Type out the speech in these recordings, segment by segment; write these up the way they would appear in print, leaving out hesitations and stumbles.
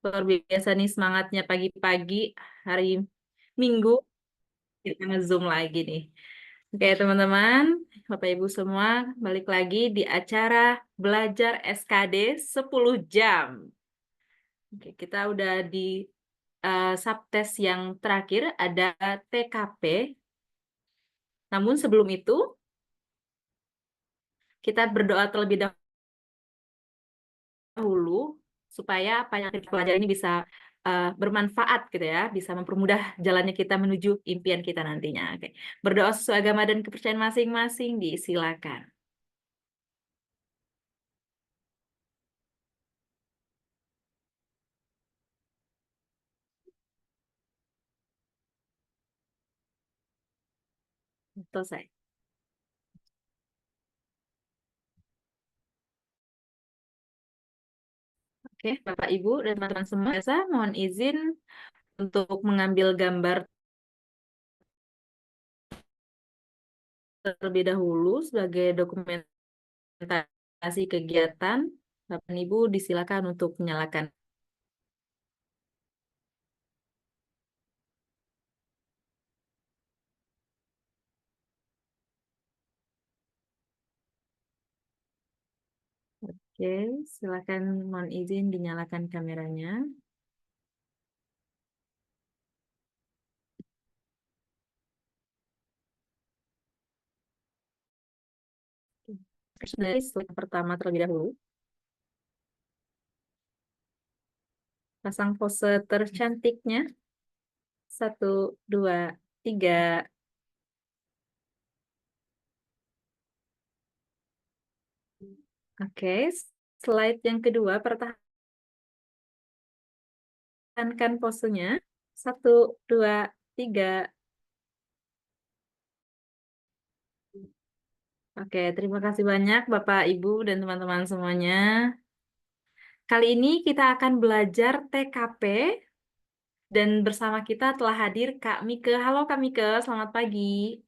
Luar biasa nih semangatnya pagi-pagi hari Minggu kita nge-Zoom lagi nih. Oke teman-teman, Bapak Ibu semua, balik lagi di acara belajar SKD 10 jam. Oke, kita udah di subtest yang terakhir ada TKP. Namun sebelum itu kita berdoa terlebih dahulu supaya apa yang kita pelajari ini bisa bermanfaat gitu ya, bisa mempermudah jalannya kita menuju impian kita nantinya. Oke. Berdoa sesuai agama dan kepercayaan masing-masing, disilakan. Selesai. Oke, Bapak Ibu dan teman-teman semua, saya mohon izin untuk mengambil gambar terlebih dahulu sebagai dokumentasi kegiatan. Bapak Ibu disilakan untuk menyalakan. Oke, silakan mohon izin dinyalakan kameranya. Dari slide pertama terlebih dahulu. Pasang pose tercantiknya. 1, 2, 3. Oke, slide yang kedua, pertahankan posenya. 1, 2, 3. Oke, terima kasih banyak Bapak, Ibu, dan teman-teman semuanya. Kali ini kita akan belajar TKP, dan bersama kita telah hadir Kak Mike. Halo Kak Mike, selamat pagi.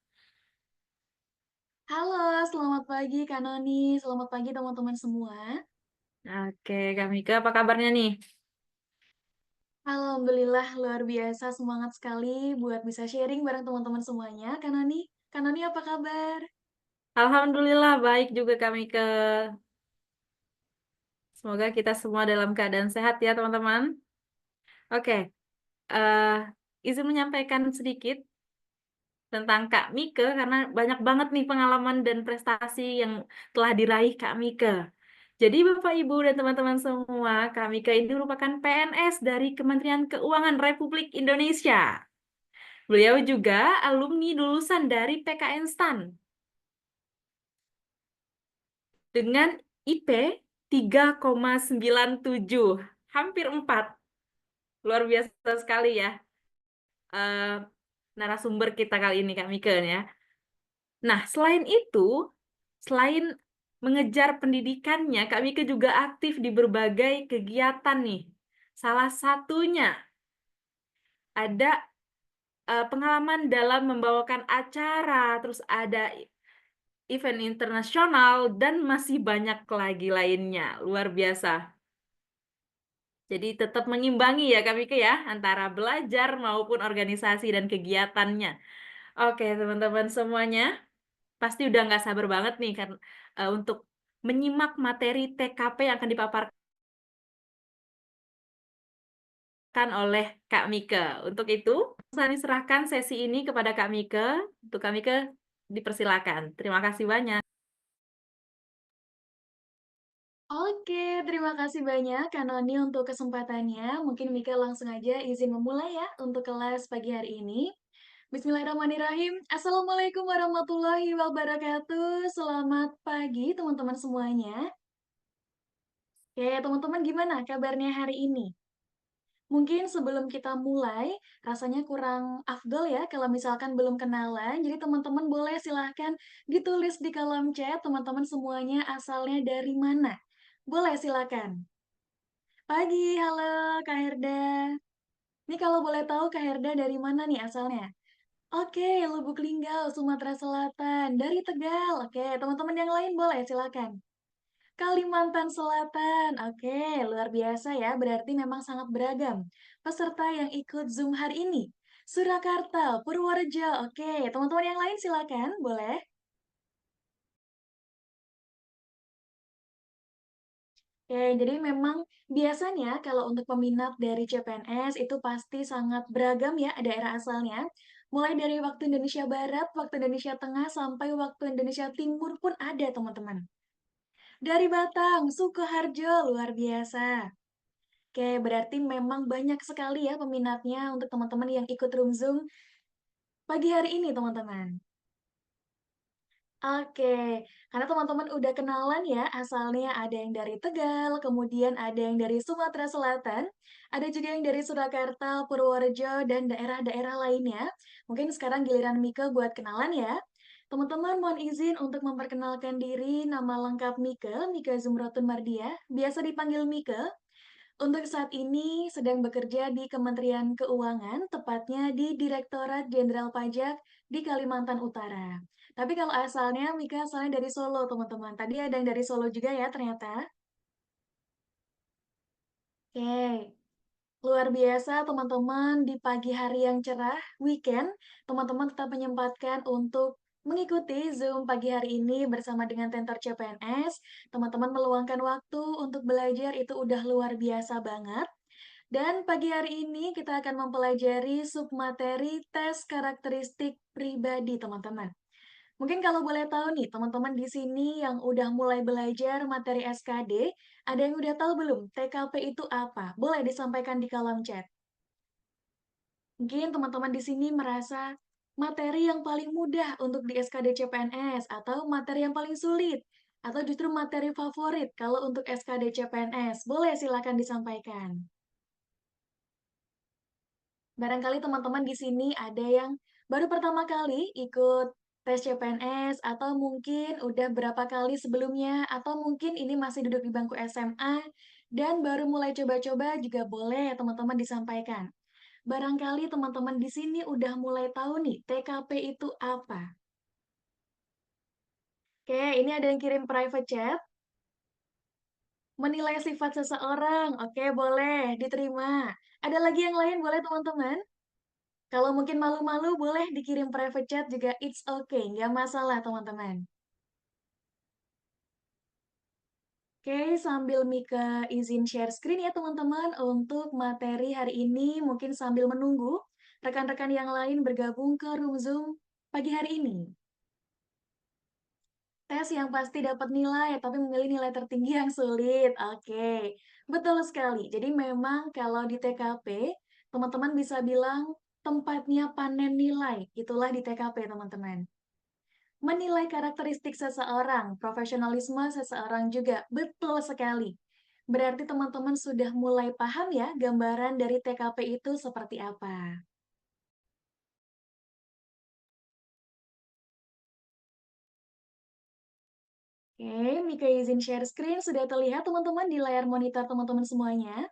Halo, selamat pagi Kak Noni. Selamat pagi teman-teman semua. Oke, Kak Mike, apa kabarnya nih? Alhamdulillah luar biasa semangat sekali buat bisa sharing bareng teman-teman semuanya. Kak Noni apa kabar? Alhamdulillah baik juga Kak Mike. Semoga kita semua dalam keadaan sehat ya teman-teman. Oke, eh, izin menyampaikan sedikit tentang Kak Mike karena banyak banget nih pengalaman dan prestasi yang telah diraih Kak Mike. Jadi Bapak Ibu dan teman-teman semua, Kak Mike ini merupakan PNS dari Kementerian Keuangan Republik Indonesia. Beliau juga alumni lulusan dari PKN STAN dengan IP 3,97, hampir 4. Luar biasa sekali ya eh, narasumber kita kali ini Kak Mike ya. Nah, selain itu, selain mengejar pendidikannya, Kak Mika juga aktif di berbagai kegiatan nih. Salah satunya ada pengalaman dalam membawakan acara, terus ada event internasional, dan masih banyak lagi lainnya. Luar biasa. Jadi tetap mengimbangi ya Kak Mika ya, antara belajar maupun organisasi dan kegiatannya. Oke, teman-teman semuanya. Pasti udah nggak sabar banget nih kan untuk menyimak materi TKP yang akan dipaparkan oleh Kak Mike. Untuk itu, saya serahkan sesi ini kepada Kak Mike. Untuk Kak Mike, dipersilakan. Terima kasih banyak. Oke, terima kasih banyak Kak Noni untuk kesempatannya. Mungkin Mika langsung aja izin memulai ya untuk kelas pagi hari ini. Bismillahirrahmanirrahim. Assalamualaikum warahmatullahi wabarakatuh. Selamat pagi teman-teman semuanya. Oke, teman-teman gimana kabarnya hari ini? Mungkin sebelum kita mulai, rasanya kurang afdol ya kalau misalkan belum kenalan. Jadi teman-teman boleh silahkan ditulis di kolom chat teman-teman semuanya asalnya dari mana. Boleh silakan. Pagi, halo Kak Herda. Ini kalau boleh tahu Kak Herda dari mana nih asalnya? Oke, Lubuk Linggau, Sumatera Selatan. Dari Tegal. Oke, teman-teman yang lain boleh silakan. Kalimantan Selatan. Oke, luar biasa ya. Berarti memang sangat beragam peserta yang ikut Zoom hari ini. Surakarta, Purworejo. Oke, teman-teman yang lain silakan, boleh. Oke, jadi memang biasanya kalau untuk peminat dari CPNS itu pasti sangat beragam ya daerah asalnya. Mulai dari waktu Indonesia Barat, waktu Indonesia Tengah, sampai waktu Indonesia Timur pun ada teman-teman. Dari Batang, Sukoharjo, luar biasa. Oke, berarti memang banyak sekali ya peminatnya untuk teman-teman yang ikut Room Zoom pagi hari ini teman-teman. Oke, karena teman-teman udah kenalan ya, asalnya ada yang dari Tegal, kemudian ada yang dari Sumatera Selatan, ada juga yang dari Surakarta, Purworejo, dan daerah-daerah lainnya. Mungkin sekarang giliran Mika buat kenalan ya. Teman-teman mohon izin untuk memperkenalkan diri, nama lengkap Mika, Mika Zumrotun Mardiah, biasa dipanggil Mika. Untuk saat ini sedang bekerja di Kementerian Keuangan, tepatnya di Direktorat Jenderal Pajak di Kalimantan Utara. Tapi kalau asalnya, Mika asalnya dari Solo, teman-teman. Tadi ada yang dari Solo juga ya ternyata. Oke, luar biasa teman-teman di pagi hari yang cerah, weekend, teman-teman tetap menyempatkan untuk mengikuti Zoom pagi hari ini bersama dengan Tentor CPNS. Teman-teman meluangkan waktu untuk belajar itu udah luar biasa banget. Dan pagi hari ini kita akan mempelajari submateri tes karakteristik pribadi, teman-teman. Mungkin kalau boleh tahu nih, teman-teman di sini yang udah mulai belajar materi SKD, ada yang udah tahu belum TKP itu apa? Boleh disampaikan di kolom chat. Mungkin teman-teman di sini merasa materi yang paling mudah untuk di SKD CPNS, atau materi yang paling sulit, atau justru materi favorit kalau untuk SKD CPNS. Boleh silakan disampaikan. Barangkali teman-teman di sini ada yang baru pertama kali ikut tes CPNS, atau mungkin udah berapa kali sebelumnya, atau mungkin ini masih duduk di bangku SMA dan baru mulai coba-coba juga boleh teman-teman disampaikan. Barangkali teman-teman di sini udah mulai tahu nih TKP itu apa. Oke, ini ada yang kirim private chat. Menilai sifat seseorang. Oke, boleh diterima. Ada lagi yang lain boleh teman-teman? Kalau mungkin malu-malu boleh dikirim private chat juga, it's okay, nggak masalah teman-teman. Oke, sambil Mika izin share screen ya teman-teman untuk materi hari ini, mungkin sambil menunggu rekan-rekan yang lain bergabung ke room Zoom pagi hari ini. Tes yang pasti dapat nilai, tapi memilih nilai tertinggi yang sulit. Oke, betul sekali. Jadi memang kalau di TKP, teman-teman bisa bilang tempatnya panen nilai. Itulah di TKP, teman-teman. Menilai karakteristik seseorang, profesionalisme seseorang juga. Betul sekali. Berarti teman-teman sudah mulai paham ya gambaran dari TKP itu seperti apa. Oke, Mika izin share screen. Sudah terlihat teman-teman di layar monitor teman-teman semuanya?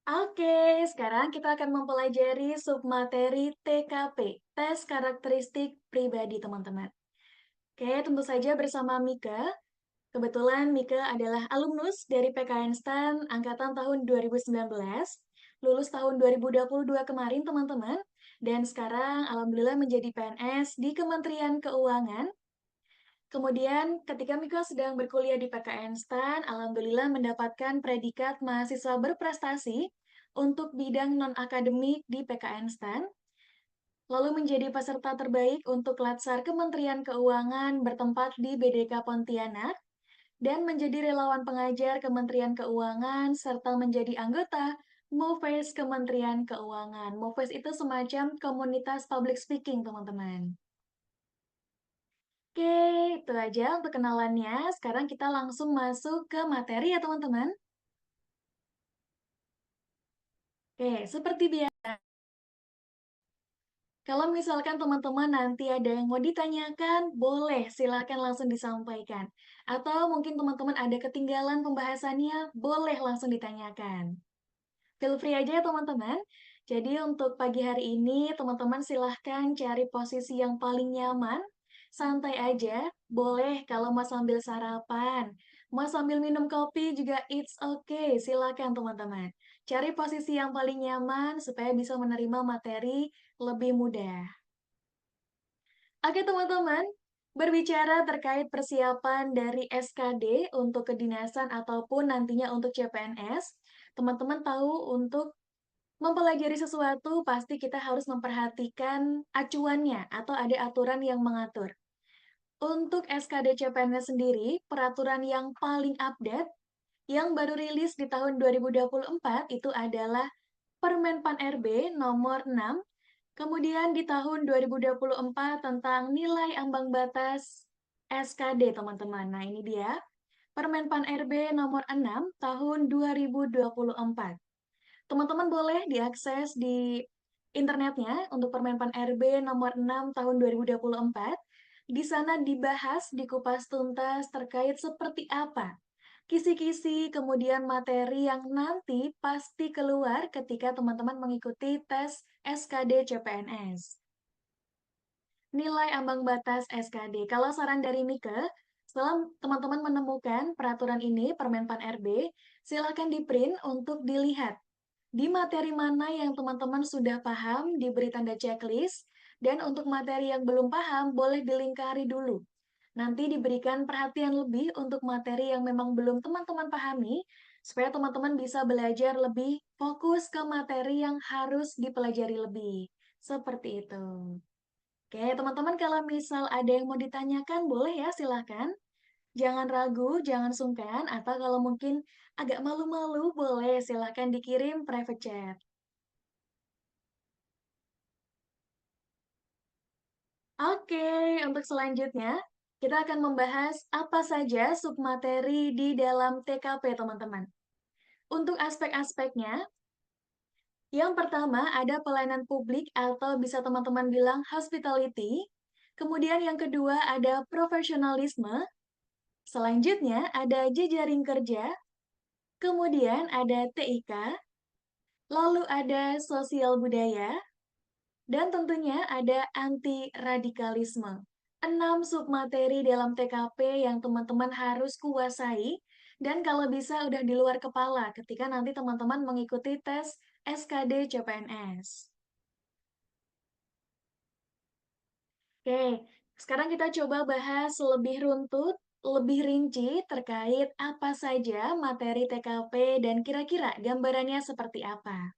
Oke, sekarang kita akan mempelajari submateri TKP, tes karakteristik pribadi teman-teman. Oke, tentu saja bersama Mika. Kebetulan Mika adalah alumnus dari PKN STAN angkatan tahun 2019, lulus tahun 2022 kemarin teman-teman, dan sekarang alhamdulillah menjadi PNS di Kementerian Keuangan. Kemudian ketika Mika sedang berkuliah di PKN STAN, alhamdulillah mendapatkan predikat mahasiswa berprestasi untuk bidang non-akademik di PKN STAN, lalu menjadi peserta terbaik untuk Latsar Kementerian Keuangan bertempat di BDK Pontianak, dan menjadi relawan pengajar Kementerian Keuangan, serta menjadi anggota MOVES Kementerian Keuangan. MOVES itu semacam komunitas public speaking, teman-teman. Oke, itu aja untuk kenalannya. Sekarang kita langsung masuk ke materi ya, teman-teman. Oke, seperti biasa, kalau misalkan teman-teman nanti ada yang mau ditanyakan, boleh silakan langsung disampaikan. Atau mungkin teman-teman ada ketinggalan pembahasannya, boleh langsung ditanyakan. Feel free aja ya teman-teman. Jadi untuk pagi hari ini, teman-teman silahkan cari posisi yang paling nyaman, Santai aja, boleh kalau mau sambil sarapan, mau sambil minum kopi juga it's okay, silakan teman-teman. Cari posisi yang paling nyaman supaya bisa menerima materi lebih mudah. Oke teman-teman, berbicara terkait persiapan dari SKD untuk kedinasan ataupun nantinya untuk CPNS, teman-teman tahu untuk mempelajari sesuatu pasti kita harus memperhatikan acuannya atau ada aturan yang mengatur. Untuk SKD CPNS sendiri, peraturan yang paling update yang baru rilis di tahun 2024 itu adalah Permen Pan RB nomor 6. Kemudian di tahun 2024 tentang nilai ambang batas SKD, teman-teman. Nah, ini dia, Permen Pan RB nomor 6 tahun 2024. Teman-teman boleh diakses di internetnya untuk Permen Pan RB nomor 6 tahun 2024. Di sana dibahas, dikupas tuntas terkait seperti apa kisi-kisi, kemudian materi yang nanti pasti keluar ketika teman-teman mengikuti tes SKD CPNS. Nilai ambang batas SKD. Kalau saran dari Mika, setelah teman-teman menemukan peraturan ini, Permen Pan RB, silakan di-print untuk dilihat. Di materi mana yang teman-teman sudah paham, diberi tanda checklist, dan untuk materi yang belum paham, boleh dilingkari dulu. Nanti diberikan perhatian lebih untuk materi yang memang belum teman-teman pahami, supaya teman-teman bisa belajar lebih fokus ke materi yang harus dipelajari lebih. Seperti itu. Oke, teman-teman kalau misal ada yang mau ditanyakan, boleh ya, silahkan. Jangan ragu, jangan sungkan, atau kalau mungkin agak malu-malu, boleh silahkan dikirim private chat. Oke, untuk selanjutnya, kita akan membahas apa saja submateri di dalam TKP, teman-teman. Untuk aspek-aspeknya, yang pertama ada pelayanan publik atau bisa teman-teman bilang hospitality. Kemudian yang kedua ada profesionalisme. Selanjutnya ada jejaring kerja. Kemudian ada TIK. Lalu ada sosial budaya. Dan tentunya ada anti-radikalisme. 6 submateri dalam TKP yang teman-teman harus kuasai, dan kalau bisa udah di luar kepala ketika nanti teman-teman mengikuti tes SKD CPNS. Oke, sekarang kita coba bahas lebih runtut, lebih rinci terkait apa saja materi TKP dan kira-kira gambarannya seperti apa.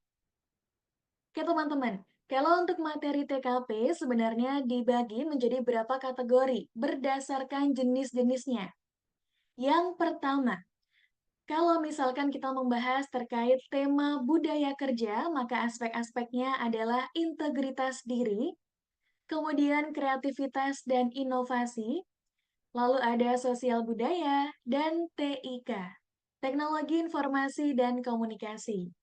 Oke teman-teman, kalau untuk materi TKP sebenarnya dibagi menjadi berapa kategori berdasarkan jenis-jenisnya. Yang pertama, kalau misalkan kita membahas terkait tema budaya kerja, maka aspek-aspeknya adalah integritas diri, kemudian kreativitas dan inovasi, lalu ada sosial budaya, dan TIK, teknologi informasi dan komunikasi.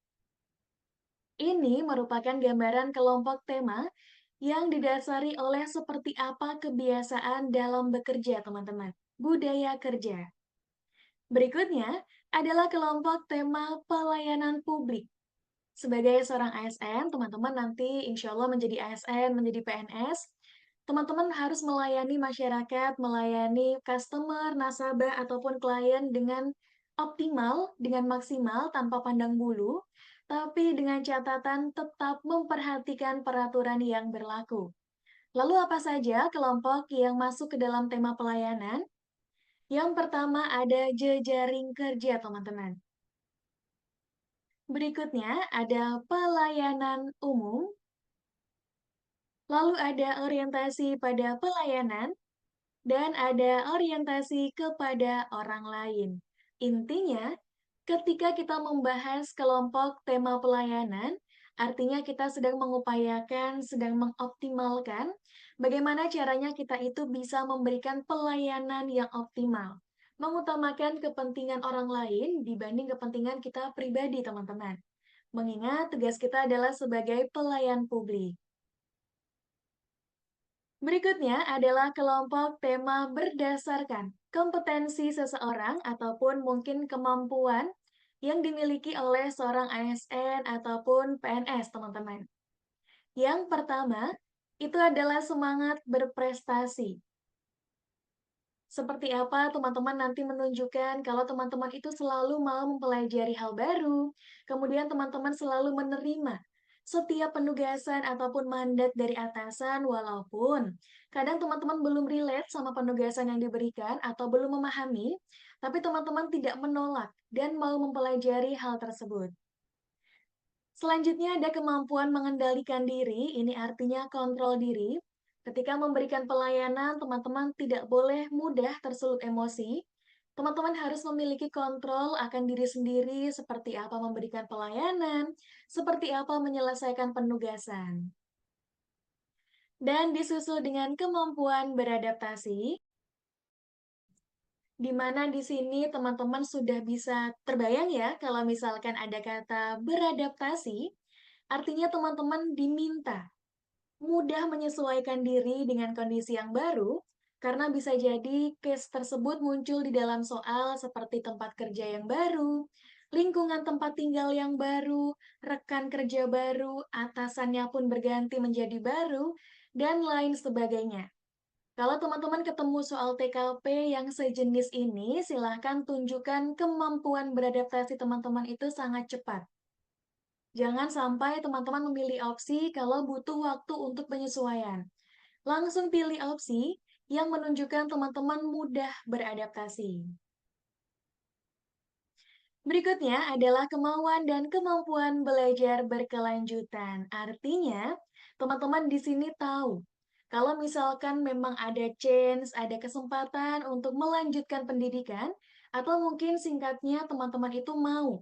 Ini merupakan gambaran kelompok tema yang didasari oleh seperti apa kebiasaan dalam bekerja, teman-teman. Budaya kerja. Berikutnya adalah kelompok tema pelayanan publik. Sebagai seorang ASN, teman-teman nanti insya Allah menjadi ASN, menjadi PNS, teman-teman harus melayani masyarakat, melayani customer, nasabah, ataupun klien dengan optimal, dengan maksimal, tanpa pandang bulu, tapi dengan catatan tetap memperhatikan peraturan yang berlaku. Lalu apa saja kelompok yang masuk ke dalam tema pelayanan? Yang pertama ada jejaring kerja, teman-teman. Berikutnya ada pelayanan umum, lalu ada orientasi pada pelayanan, dan ada orientasi kepada orang lain. Intinya, ketika kita membahas kelompok tema pelayanan, artinya kita sedang mengupayakan, sedang mengoptimalkan bagaimana caranya kita itu bisa memberikan pelayanan yang optimal. Mengutamakan kepentingan orang lain dibanding kepentingan kita pribadi, teman-teman. Mengingat tugas kita adalah sebagai pelayan publik. Berikutnya adalah kelompok tema berdasarkan kompetensi seseorang ataupun mungkin kemampuan yang dimiliki oleh seorang ASN ataupun PNS, teman-teman. Yang pertama, itu adalah semangat berprestasi. Seperti apa teman-teman nanti menunjukkan kalau teman-teman itu selalu mau mempelajari hal baru, kemudian teman-teman selalu menerima setiap penugasan ataupun mandat dari atasan walaupun kadang teman-teman belum relate sama penugasan yang diberikan atau belum memahami, tapi teman-teman tidak menolak dan mau mempelajari hal tersebut. Selanjutnya ada kemampuan mengendalikan diri, ini artinya kontrol diri. Ketika memberikan pelayanan, teman-teman tidak boleh mudah tersulut emosi. Teman-teman harus memiliki kontrol akan diri sendiri seperti apa memberikan pelayanan, seperti apa menyelesaikan penugasan. Dan disusul dengan kemampuan beradaptasi, di mana di sini teman-teman sudah bisa terbayang ya kalau misalkan ada kata beradaptasi, artinya teman-teman diminta mudah menyesuaikan diri dengan kondisi yang baru, karena bisa jadi case tersebut muncul di dalam soal seperti tempat kerja yang baru, lingkungan tempat tinggal yang baru, rekan kerja baru, atasannya pun berganti menjadi baru, dan lain sebagainya. Kalau teman-teman ketemu soal TKP yang sejenis ini, silahkan tunjukkan kemampuan beradaptasi teman-teman itu sangat cepat. Jangan sampai teman-teman memilih opsi kalau butuh waktu untuk penyesuaian. Langsung pilih opsi yang menunjukkan teman-teman mudah beradaptasi. Berikutnya adalah kemauan dan kemampuan belajar berkelanjutan. Artinya, teman-teman di sini tahu kalau misalkan memang ada chance, ada kesempatan untuk melanjutkan pendidikan, atau mungkin singkatnya teman-teman itu mau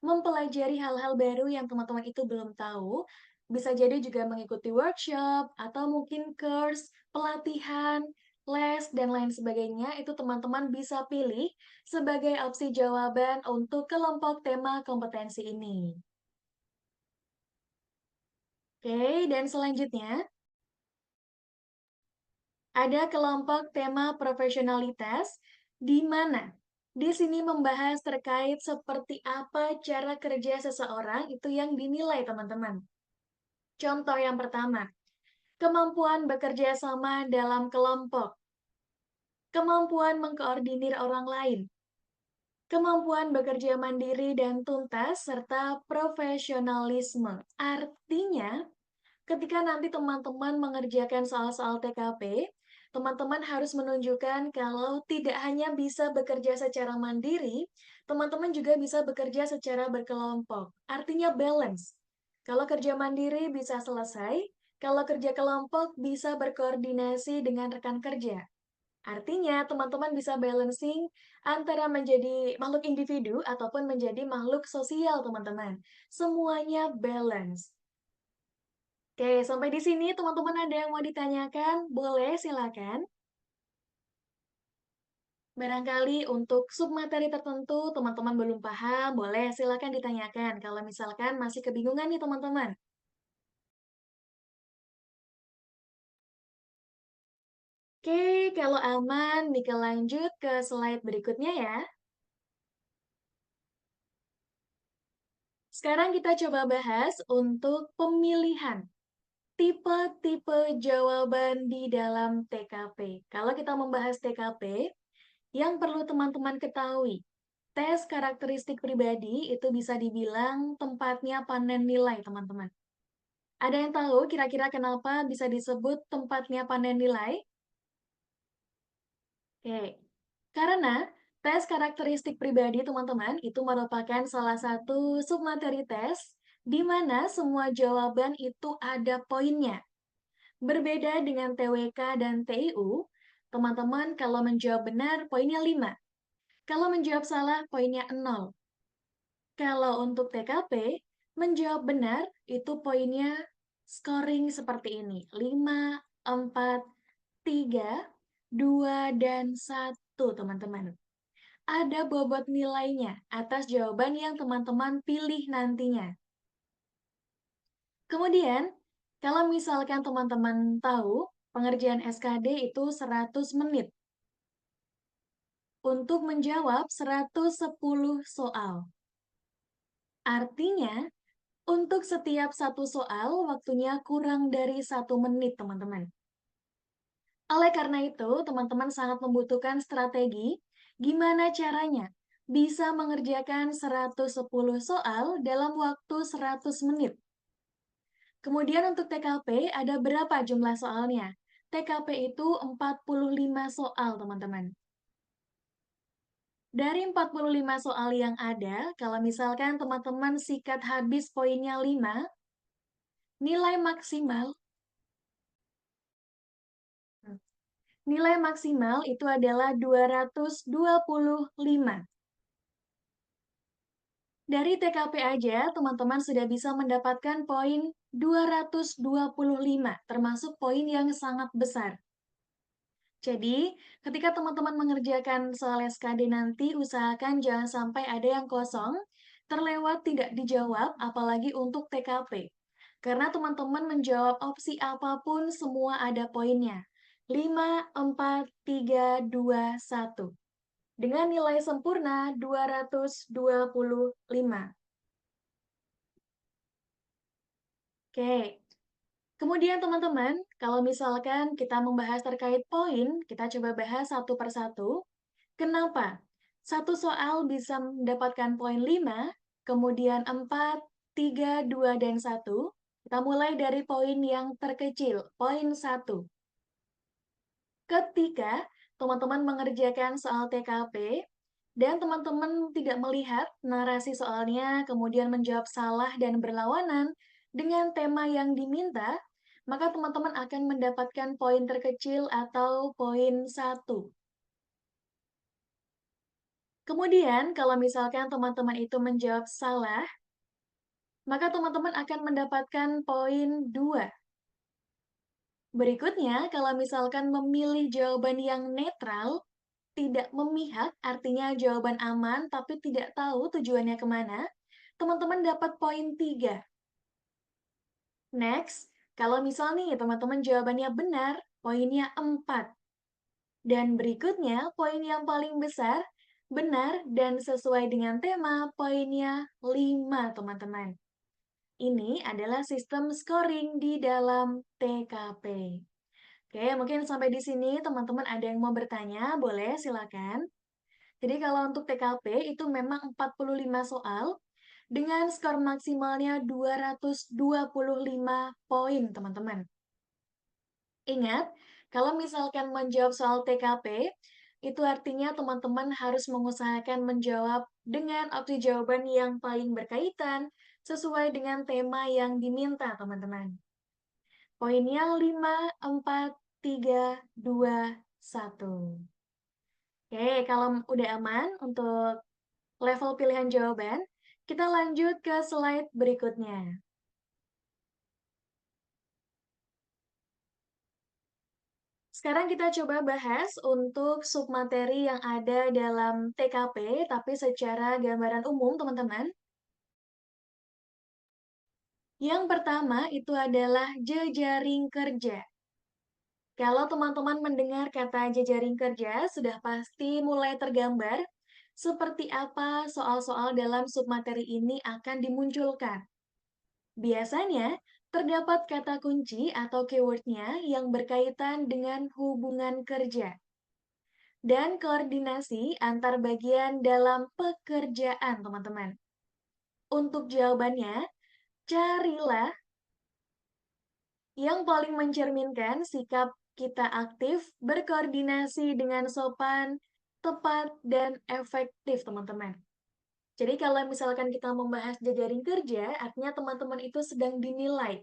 mempelajari hal-hal baru yang teman-teman itu belum tahu, bisa jadi juga mengikuti workshop, atau mungkin course, pelatihan, les, dan lain sebagainya, itu teman-teman bisa pilih sebagai opsi jawaban untuk kelompok tema kompetensi ini. Oke, dan selanjutnya ada kelompok tema profesionalitas, di mana di sini membahas terkait seperti apa cara kerja seseorang itu yang dinilai teman-teman. Contoh yang pertama, kemampuan bekerja sama dalam kelompok, kemampuan mengkoordinir orang lain, kemampuan bekerja mandiri dan tuntas, serta profesionalisme. Artinya, ketika nanti teman-teman mengerjakan soal-soal TKP, teman-teman harus menunjukkan kalau tidak hanya bisa bekerja secara mandiri, teman-teman juga bisa bekerja secara berkelompok. Artinya balance. Kalau kerja mandiri bisa selesai, kalau kerja kelompok bisa berkoordinasi dengan rekan kerja. Artinya, teman-teman bisa balancing antara menjadi makhluk individu ataupun menjadi makhluk sosial, teman-teman. Semuanya balance. Oke, sampai di sini teman-teman ada yang mau ditanyakan? Boleh, silakan. Barangkali untuk submateri tertentu teman-teman belum paham, boleh silakan ditanyakan kalau misalkan masih kebingungan nih teman-teman. Oke, kalau aman, Mika lanjut ke slide berikutnya ya. Sekarang kita coba bahas untuk pemilihan tipe-tipe jawaban di dalam TKP. Kalau kita membahas TKP, yang perlu teman-teman ketahui, tes karakteristik pribadi itu bisa dibilang tempatnya panen nilai, teman-teman. Ada yang tahu kira-kira kenapa bisa disebut tempatnya panen nilai? Oke, karena tes karakteristik pribadi teman-teman itu merupakan salah satu submateri tes di mana semua jawaban itu ada poinnya. Berbeda dengan TWK dan TIU, teman-teman kalau menjawab benar poinnya 5. Kalau menjawab salah poinnya 0. Kalau untuk TKP, menjawab benar itu poinnya scoring seperti ini. 5, 4, 3, 2, dan 1, teman-teman. Ada bobot nilainya atas jawaban yang teman-teman pilih nantinya. Kemudian, kalau misalkan teman-teman tahu, pengerjaan SKD itu 100 menit untuk menjawab 110 soal. Artinya, untuk setiap satu soal, waktunya kurang dari 1 menit, teman-teman. Oleh karena itu, teman-teman sangat membutuhkan strategi gimana caranya bisa mengerjakan 110 soal dalam waktu 100 menit. Kemudian untuk TKP ada berapa jumlah soalnya? TKP itu 45 soal, teman-teman. Dari 45 soal yang ada, kalau misalkan teman-teman sikat habis poinnya 5, nilai maksimal nilai maksimal itu adalah 225. Dari TKP aja, teman-teman sudah bisa mendapatkan poin 225, termasuk poin yang sangat besar. Jadi, ketika teman-teman mengerjakan soal SKD nanti, usahakan jangan sampai ada yang kosong, terlewat tidak dijawab, apalagi untuk TKP. Karena teman-teman menjawab opsi apapun, semua ada poinnya. 5, 4, 3, 2, 1. Dengan nilai sempurna 225. Oke, kemudian teman-teman, kalau misalkan kita membahas terkait poin, kita coba bahas satu persatu. Kenapa? Satu soal bisa mendapatkan poin 5, kemudian 4, 3, 2, dan 1. Kita mulai dari poin yang terkecil, poin 1. Ketika teman-teman mengerjakan soal TKP, dan teman-teman tidak melihat narasi soalnya, kemudian menjawab salah dan berlawanan dengan tema yang diminta, maka teman-teman akan mendapatkan poin terkecil atau poin 1. Kemudian, kalau misalkan teman-teman itu menjawab salah, maka teman-teman akan mendapatkan poin 2. Berikutnya, kalau misalkan memilih jawaban yang netral, tidak memihak, artinya jawaban aman tapi tidak tahu tujuannya kemana, teman-teman dapat poin 3. Next, kalau misal nih teman-teman jawabannya benar, poinnya 4. Dan berikutnya, poin yang paling besar, benar dan sesuai dengan tema, poinnya 5, teman-teman. Ini adalah sistem scoring di dalam TKP. Oke, mungkin sampai di sini teman-teman ada yang mau bertanya, boleh silakan. Jadi kalau untuk TKP itu memang 45 soal dengan skor maksimalnya 225 poin, teman-teman. Ingat, kalau misalkan menjawab soal TKP, itu artinya teman-teman harus mengusahakan menjawab dengan opsi jawaban yang paling berkaitan sesuai dengan tema yang diminta, teman-teman. Poinnya 5, 4, 3, 2, 1. Oke, kalau udah aman untuk level pilihan jawaban, kita lanjut ke slide berikutnya. Sekarang kita coba bahas untuk submateri yang ada dalam TKP, tapi secara gambaran umum, teman-teman. Yang pertama itu adalah jejaring kerja. Kalau teman-teman mendengar kata jejaring kerja, sudah pasti mulai tergambar seperti apa soal-soal dalam submateri ini akan dimunculkan. Biasanya, terdapat kata kunci atau keywordnya yang berkaitan dengan hubungan kerja dan koordinasi antar bagian dalam pekerjaan, teman-teman. Untuk jawabannya, carilah yang paling mencerminkan sikap kita aktif, berkoordinasi dengan sopan, tepat, dan efektif, teman-teman. Jadi kalau misalkan kita membahas jejaring kerja, artinya teman-teman itu sedang dinilai.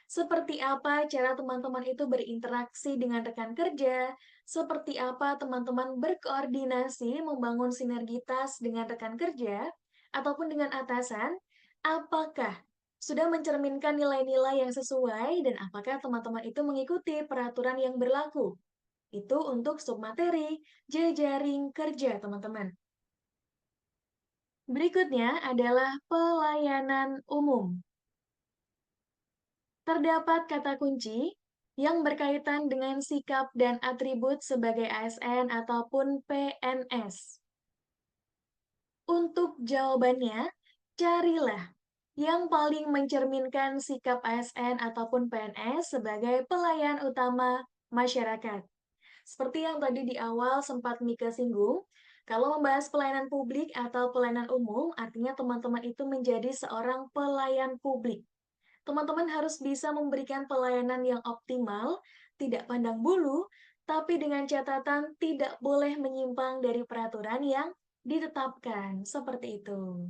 Seperti apa cara teman-teman itu berinteraksi dengan rekan kerja, seperti apa teman-teman berkoordinasi membangun sinergitas dengan rekan kerja, ataupun dengan atasan, apakah sudah mencerminkan nilai-nilai yang sesuai dan apakah teman-teman itu mengikuti peraturan yang berlaku. Itu untuk submateri jejaring kerja, teman-teman. Berikutnya adalah pelayanan umum. Terdapat kata kunci yang berkaitan dengan sikap dan atribut sebagai ASN ataupun PNS. Untuk jawabannya, carilah yang paling mencerminkan sikap ASN ataupun PNS sebagai pelayan utama masyarakat. Seperti yang tadi di awal sempat Mika singgung, kalau membahas pelayanan publik atau pelayanan umum, artinya teman-teman itu menjadi seorang pelayan publik. Teman-teman harus bisa memberikan pelayanan yang optimal, tidak pandang bulu, tapi dengan catatan tidak boleh menyimpang dari peraturan yang ditetapkan. Seperti itu.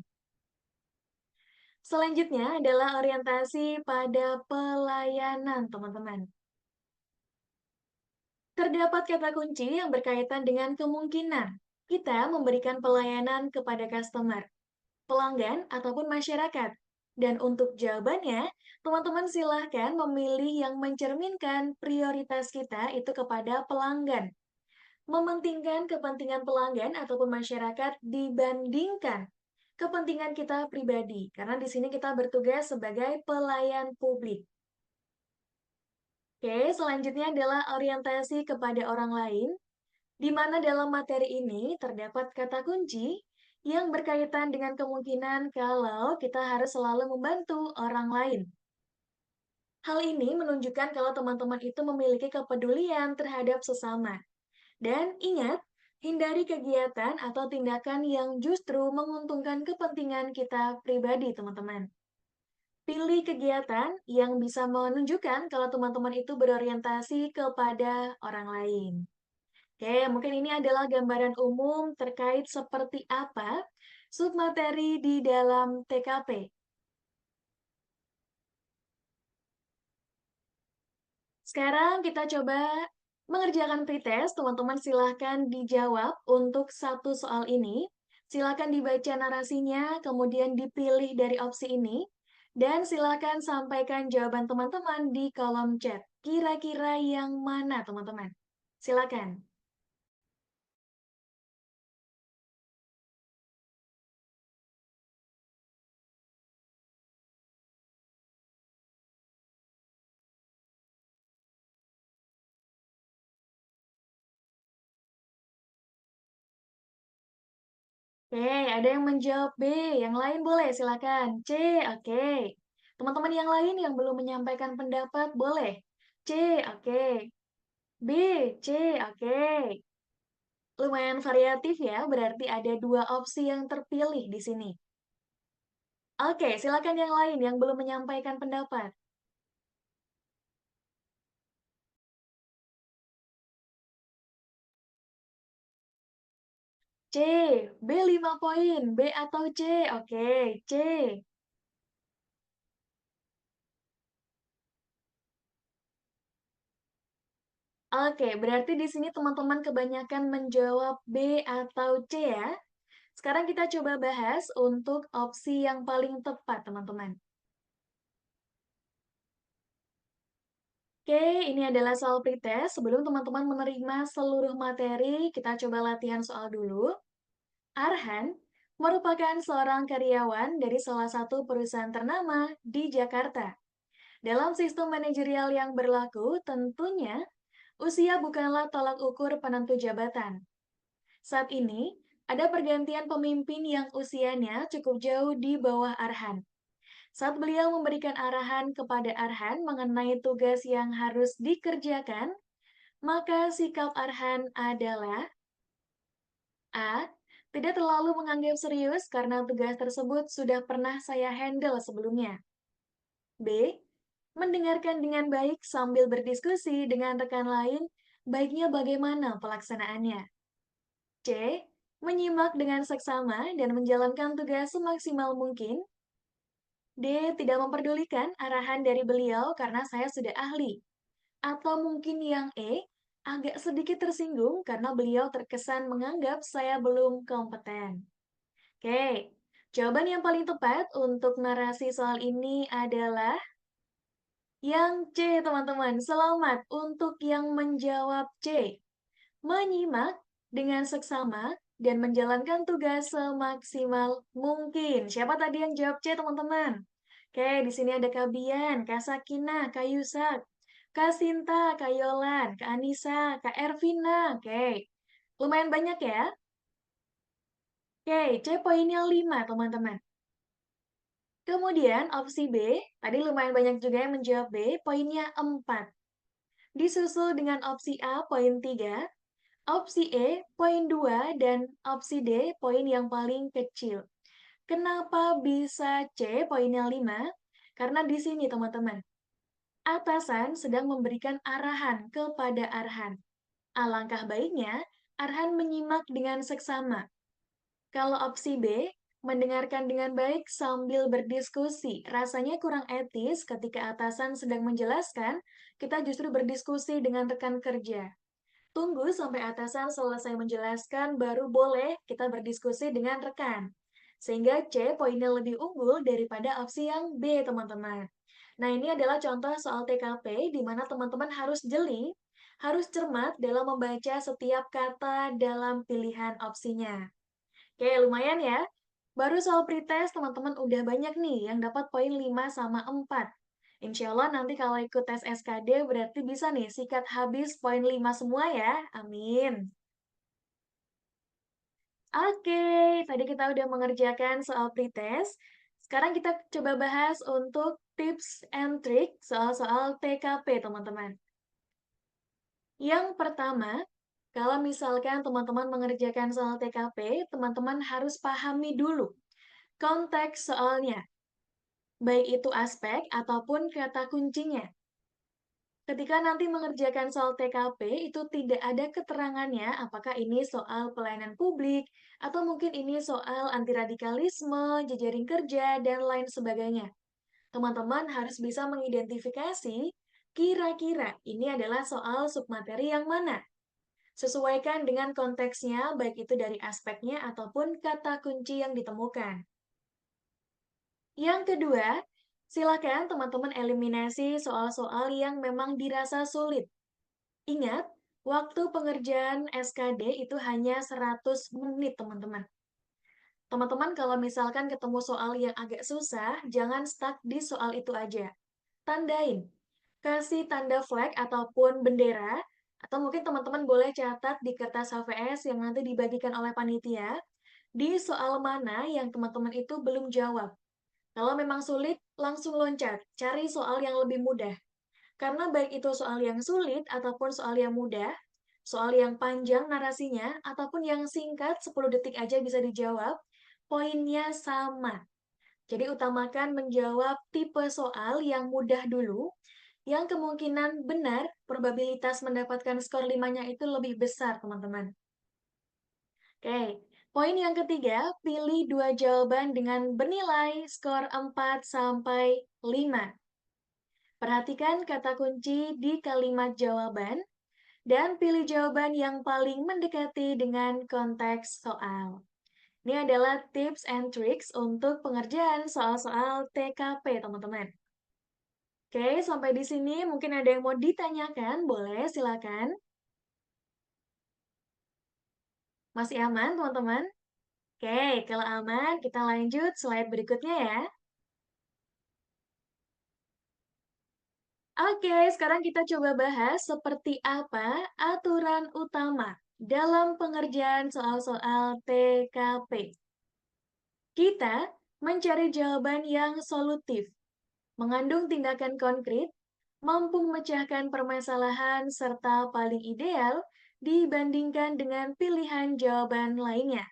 Selanjutnya adalah orientasi pada pelayanan, teman-teman. Terdapat kata kunci yang berkaitan dengan kemungkinan kita memberikan pelayanan kepada customer, pelanggan, ataupun masyarakat. Dan untuk jawabannya, teman-teman silahkan memilih yang mencerminkan prioritas kita itu kepada pelanggan. Mementingkan kepentingan pelanggan ataupun masyarakat dibandingkan kepentingan kita pribadi. Karena di sini kita bertugas sebagai pelayan publik. Oke, selanjutnya adalah orientasi kepada orang lain, di mana dalam materi ini terdapat kata kunci yang berkaitan dengan kemungkinan kalau kita harus selalu membantu orang lain. Hal ini menunjukkan kalau teman-teman itu memiliki kepedulian terhadap sesama. Dan ingat, hindari kegiatan atau tindakan yang justru menguntungkan kepentingan kita pribadi, teman-teman. Pilih kegiatan yang bisa menunjukkan kalau teman-teman itu berorientasi kepada orang lain. Oke, mungkin ini adalah gambaran umum terkait seperti apa submateri di dalam TKP. Sekarang kita coba mengerjakan pretest. Teman-teman silahkan dijawab untuk satu soal ini. Silahkan dibaca narasinya, kemudian dipilih dari opsi ini. Dan silahkan sampaikan jawaban teman-teman di kolom chat. Kira-kira yang mana, teman-teman? Silakan. Oke, ada yang menjawab B, yang lain boleh silakan. C, oke. Teman-teman yang lain yang belum menyampaikan pendapat boleh. C, oke. B, C, oke. Lumayan variatif ya, berarti ada dua opsi yang terpilih di sini. Oke, silakan yang lain yang belum menyampaikan pendapat. C, B 5 poin, B atau C? Oke, C. Oke, berarti di sini teman-teman kebanyakan menjawab B atau C ya. Sekarang kita coba bahas untuk opsi yang paling tepat, teman-teman. Oke, ini adalah soal pretest. Sebelum teman-teman menerima seluruh materi, kita coba latihan soal dulu. Arhan merupakan seorang karyawan dari salah satu perusahaan ternama di Jakarta. Dalam sistem manajerial yang berlaku, tentunya usia bukanlah tolak ukur penentu jabatan. Saat ini, ada pergantian pemimpin yang usianya cukup jauh di bawah Arhan. Saat beliau memberikan arahan kepada Arhan mengenai tugas yang harus dikerjakan, maka sikap Arhan adalah A. Tidak terlalu menganggap serius karena tugas tersebut sudah pernah saya handle sebelumnya. B. Mendengarkan dengan baik sambil berdiskusi dengan rekan lain, baiknya bagaimana pelaksanaannya. C. Menyimak dengan seksama dan menjalankan tugas semaksimal mungkin. D. Tidak memperdulikan arahan dari beliau karena saya sudah ahli. Atau mungkin yang E. Agak sedikit tersinggung karena beliau terkesan menganggap saya belum kompeten. Oke, jawaban yang paling tepat untuk narasi soal ini adalah yang C, teman-teman. Selamat untuk yang menjawab C. Menyimak dengan seksama dan menjalankan tugas semaksimal mungkin. Siapa tadi yang jawab C, teman-teman? Oke, di sini ada Kak Bian, Kak Sakina, Kak Yusak, Kak Sinta, Kak Yolan, Kak Anissa, Kak Ervina. Oke, lumayan banyak ya. Oke, C poinnya 5, teman-teman. Kemudian opsi B, tadi lumayan banyak juga yang menjawab B, poinnya 4. disusul dengan opsi A poin 3, opsi E poin 2, dan opsi D poin yang paling kecil. Kenapa bisa C poinnya 5? Karena di sini teman-teman, atasan sedang memberikan arahan kepada Arhan. Alangkah baiknya, Arhan menyimak dengan seksama. Kalau opsi B, mendengarkan dengan baik sambil berdiskusi. Rasanya kurang etis ketika atasan sedang menjelaskan, kita justru berdiskusi dengan rekan kerja. Tunggu sampai atasan selesai menjelaskan, baru boleh kita berdiskusi dengan rekan. Sehingga C poinnya lebih unggul daripada opsi yang B, teman-teman. Nah, ini adalah contoh soal TKP di mana teman-teman harus jeli, harus cermat dalam membaca setiap kata dalam pilihan opsinya. Oke, lumayan ya. Baru soal pretest, teman-teman udah banyak nih yang dapat poin 5 sama 4. Insya Allah nanti kalau ikut tes SKD berarti bisa nih sikat habis poin 5 semua ya. Amin. Oke, tadi kita udah mengerjakan soal pretest. Sekarang kita coba bahas untuk tips and trick soal-soal TKP, teman-teman. Yang pertama, kalau misalkan teman-teman mengerjakan soal TKP, teman-teman harus pahami dulu konteks soalnya, baik itu aspek ataupun kata kuncinya. Ketika nanti mengerjakan soal TKP, itu tidak ada keterangannya apakah ini soal pelayanan publik, atau mungkin ini soal anti radikalisme, jejaring kerja, dan lain sebagainya. Teman-teman harus bisa mengidentifikasi kira-kira ini adalah soal submateri yang mana. Sesuaikan dengan konteksnya, baik itu dari aspeknya ataupun kata kunci yang ditemukan. Yang kedua, silakan teman-teman eliminasi soal-soal yang memang dirasa sulit. Ingat, waktu pengerjaan SKD itu hanya 100 menit, teman-teman. Teman-teman kalau misalkan ketemu soal yang agak susah, jangan stuck di soal itu aja. Tandain. Kasih tanda flag ataupun bendera, atau mungkin teman-teman boleh catat di kertas HVS yang nanti dibagikan oleh panitia, di soal mana yang teman-teman itu belum jawab. Kalau memang sulit, langsung loncat, cari soal yang lebih mudah. Karena baik itu soal yang sulit ataupun soal yang mudah, soal yang panjang narasinya, ataupun yang singkat 10 detik aja bisa dijawab, poinnya sama. Jadi utamakan menjawab tipe soal yang mudah dulu, yang kemungkinan benar, probabilitas mendapatkan skor 5-nya itu lebih besar, teman-teman. Oke, poin yang ketiga, pilih dua jawaban dengan bernilai skor 4 sampai 5. Perhatikan kata kunci di kalimat jawaban dan pilih jawaban yang paling mendekati dengan konteks soal. Ini adalah tips and tricks untuk pengerjaan soal-soal TKP, teman-teman. Oke, sampai di sini mungkin ada yang mau ditanyakan, boleh silakan. Masih aman, teman-teman? Oke, kalau aman, kita lanjut slide berikutnya ya. Oke, sekarang kita coba bahas seperti apa aturan utama dalam pengerjaan soal-soal TKP. Kita mencari jawaban yang solutif, mengandung tindakan konkret, mampu memecahkan permasalahan, serta paling ideal dibandingkan dengan pilihan jawaban lainnya.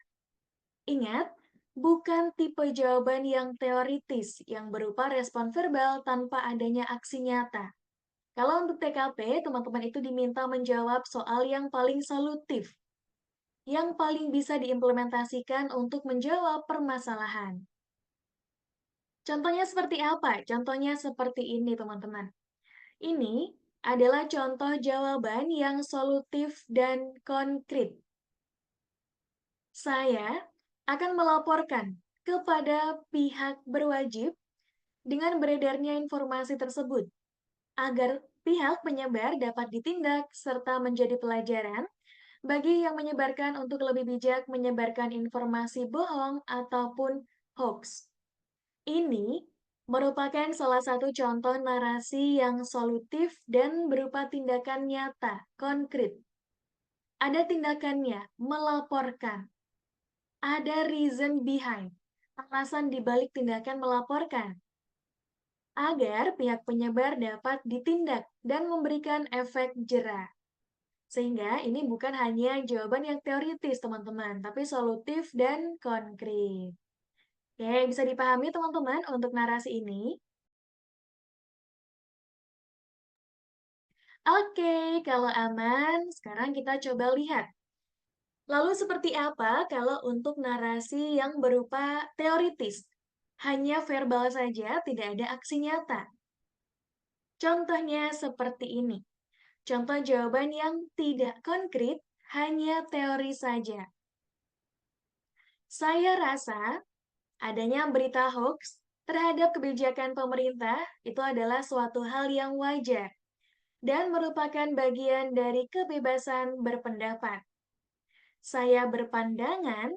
Ingat, bukan tipe jawaban yang teoritis yang berupa respon verbal tanpa adanya aksi nyata. Kalau untuk TKP, teman-teman itu diminta menjawab soal yang paling solutif, yang paling bisa diimplementasikan untuk menjawab permasalahan. Contohnya seperti apa? Contohnya seperti ini, teman-teman. Ini adalah contoh jawaban yang solutif dan konkret. Saya akan melaporkan kepada pihak berwajib dengan beredarnya informasi tersebut, agar pihak penyebar dapat ditindak serta menjadi pelajaran bagi yang menyebarkan untuk lebih bijak menyebarkan informasi bohong ataupun hoax. Ini merupakan salah satu contoh narasi yang solutif dan berupa tindakan nyata, konkret. Ada tindakannya, melaporkan. Ada reason behind, alasan dibalik tindakan melaporkan. agar pihak penyebar dapat ditindak dan memberikan efek jera. Sehingga ini bukan hanya jawaban yang teoritis, teman-teman, tapi solutif dan konkret. Oke, bisa dipahami teman-teman untuk narasi ini? Oke, kalau aman, sekarang kita coba lihat. Lalu seperti apa kalau untuk narasi yang berupa teoritis? Hanya verbal saja, tidak ada aksi nyata. Contohnya seperti ini. Contoh jawaban yang tidak konkret, hanya teori saja. Saya rasa adanya berita hoax terhadap kebijakan pemerintah itu adalah suatu hal yang wajar dan merupakan bagian dari kebebasan berpendapat. Saya berpandangan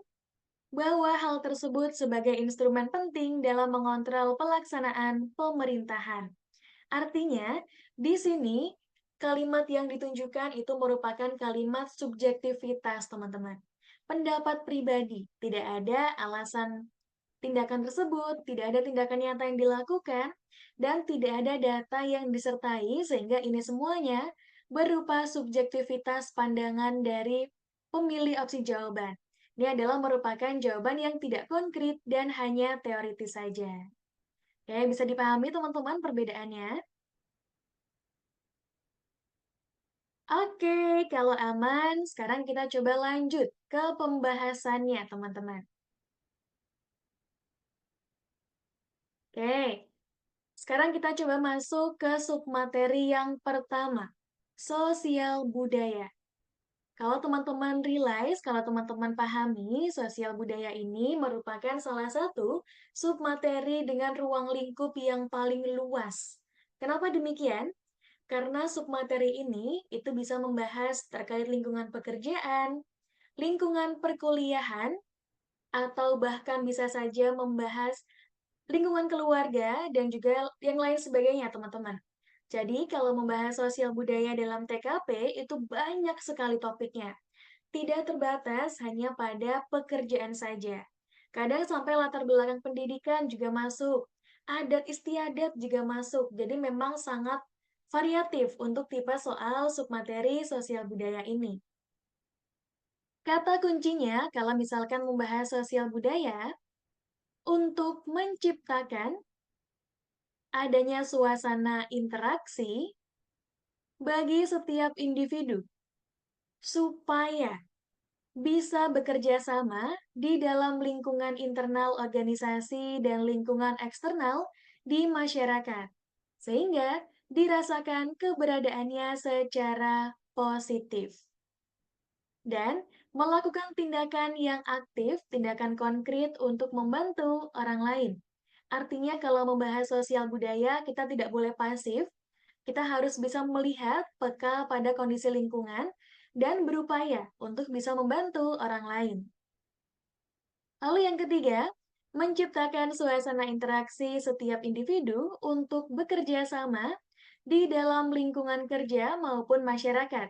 bahwa hal tersebut sebagai instrumen penting dalam mengontrol pelaksanaan pemerintahan. Artinya, di sini kalimat yang ditunjukkan itu merupakan kalimat subjektivitas, teman-teman. Pendapat pribadi, tidak ada alasan tindakan tersebut, tidak ada tindakan nyata yang dilakukan, dan tidak ada data yang disertai, sehingga ini semuanya berupa subjektivitas pandangan dari pemilih opsi jawaban. Ini adalah merupakan jawaban yang tidak konkret dan hanya teoritis saja. Oke, bisa dipahami teman-teman perbedaannya? Oke, kalau aman, sekarang kita coba lanjut ke pembahasannya, teman-teman. Oke, sekarang kita coba masuk ke submateri yang pertama, sosial budaya. Kalau teman-teman realize, kalau teman-teman pahami, sosial budaya ini merupakan salah satu submateri dengan ruang lingkup yang paling luas. Kenapa demikian? Karena submateri ini itu bisa membahas terkait lingkungan pekerjaan, lingkungan perkuliahan, atau bahkan bisa saja membahas lingkungan keluarga dan juga yang lain sebagainya, teman-teman. Jadi, kalau membahas sosial budaya dalam TKP, itu banyak sekali topiknya. Tidak terbatas hanya pada pekerjaan saja. Kadang sampai latar belakang pendidikan juga masuk. Adat istiadat juga masuk. Jadi memang sangat variatif untuk tipe soal submateri sosial budaya ini. Kata kuncinya, kalau misalkan membahas sosial budaya, untuk menciptakan adanya suasana interaksi bagi setiap individu supaya bisa bekerja sama di dalam lingkungan internal organisasi dan lingkungan eksternal di masyarakat, sehingga dirasakan keberadaannya secara positif. Dan melakukan tindakan yang aktif, tindakan konkret untuk membantu orang lain. Artinya kalau membahas sosial budaya, kita tidak boleh pasif, kita harus bisa melihat peka pada kondisi lingkungan dan berupaya untuk bisa membantu orang lain. Lalu yang ketiga, menciptakan suasana interaksi setiap individu untuk bekerja sama di dalam lingkungan kerja maupun masyarakat,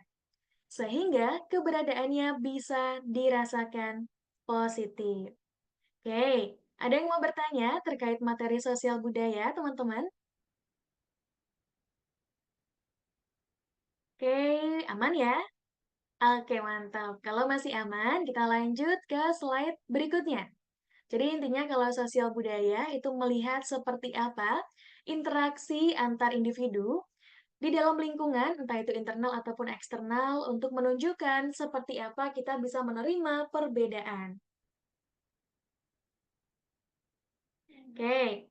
sehingga keberadaannya bisa dirasakan positif. Oke, ada yang mau bertanya terkait materi sosial budaya, teman-teman? Oke, aman ya? Oke, mantap. Kalau masih aman, kita lanjut ke slide berikutnya. Jadi intinya kalau sosial budaya itu melihat seperti apa interaksi antar individu di dalam lingkungan, entah itu internal ataupun eksternal, untuk menunjukkan seperti apa kita bisa menerima perbedaan. Oke,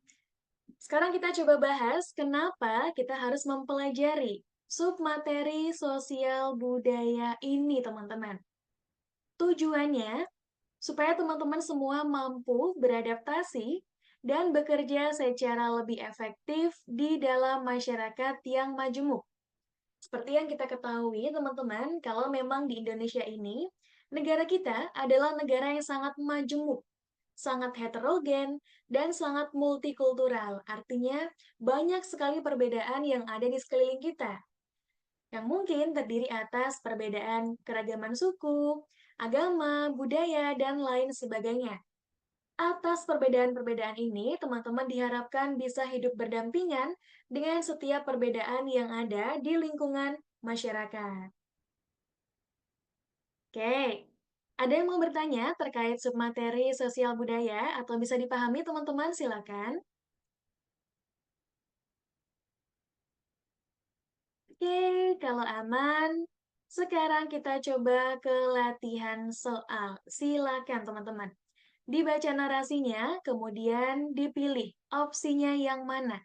sekarang kita coba bahas kenapa kita harus mempelajari submateri sosial budaya ini, teman-teman. Tujuannya supaya teman-teman semua mampu beradaptasi dan bekerja secara lebih efektif di dalam masyarakat yang majemuk. Seperti yang kita ketahui, teman-teman, kalau memang di Indonesia ini, negara kita adalah negara yang sangat majemuk, sangat heterogen, dan sangat multikultural. Artinya, banyak sekali perbedaan yang ada di sekeliling kita yang mungkin terdiri atas perbedaan keragaman suku, agama, budaya, dan lain sebagainya. Atas perbedaan-perbedaan ini, teman-teman diharapkan bisa hidup berdampingan dengan setiap perbedaan yang ada di lingkungan masyarakat. Oke, ada yang mau bertanya terkait submateri sosial budaya atau bisa dipahami teman-teman? Silakan. Oke, kalau aman, sekarang kita coba ke latihan soal. Silakan teman-teman. Dibaca narasinya, kemudian dipilih opsinya yang mana.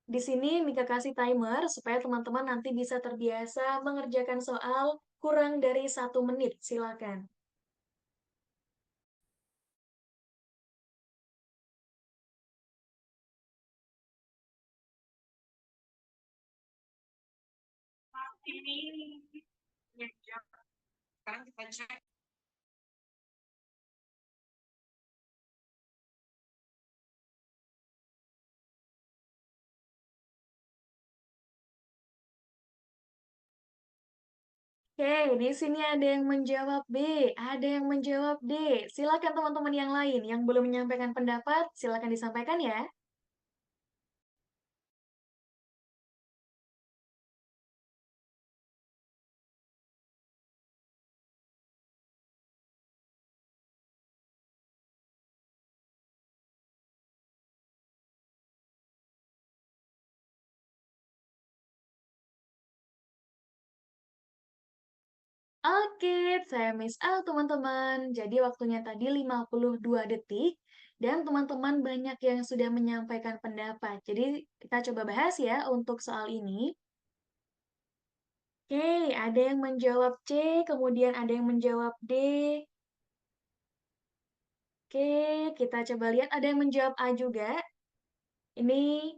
Di sini Mika kasih timer supaya teman-teman nanti bisa terbiasa mengerjakan soal kurang dari 1 menit. Silakan. Ini ya, sekarang kita cek. Oke, di sini ada yang menjawab B, ada yang menjawab D. Silakan teman-teman yang lain yang belum menyampaikan pendapat, silakan disampaikan ya. Oke, saya miss out teman-teman. Jadi waktunya tadi 52 detik dan teman-teman banyak yang sudah menyampaikan pendapat. Jadi kita coba bahas ya untuk soal ini. Oke, ada yang menjawab C, kemudian ada yang menjawab D. Oke, kita coba lihat ada yang menjawab A juga. Ini,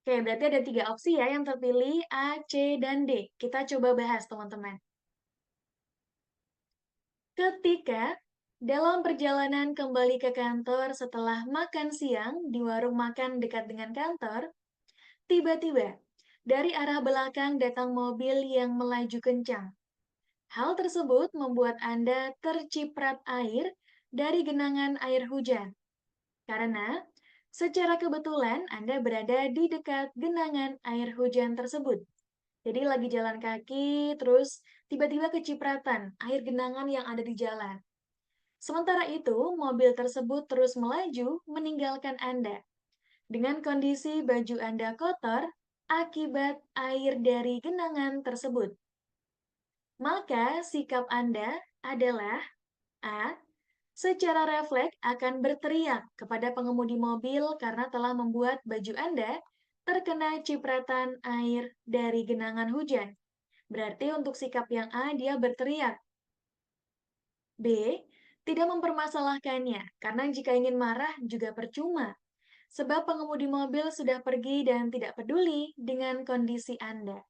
oke, berarti ada 3 opsi ya yang terpilih, A, C, dan D. Kita coba bahas, teman-teman. Ketika dalam perjalanan kembali ke kantor setelah makan siang di warung makan dekat dengan kantor, tiba-tiba dari arah belakang datang mobil yang melaju kencang. Hal tersebut membuat Anda terciprat air dari genangan air hujan, karena secara kebetulan Anda berada di dekat genangan air hujan tersebut. Jadi lagi jalan kaki, terus tiba-tiba kecipratan air genangan yang ada di jalan. Sementara itu, mobil tersebut terus melaju meninggalkan Anda. Dengan kondisi baju Anda kotor akibat air dari genangan tersebut. Maka sikap Anda adalah A. Secara refleks akan berteriak kepada pengemudi mobil karena telah membuat baju Anda terkena cipratan air dari genangan hujan. Berarti untuk sikap yang A, dia berteriak. B. Tidak mempermasalahkannya, karena jika ingin marah juga percuma. Sebab pengemudi mobil sudah pergi dan tidak peduli dengan kondisi Anda.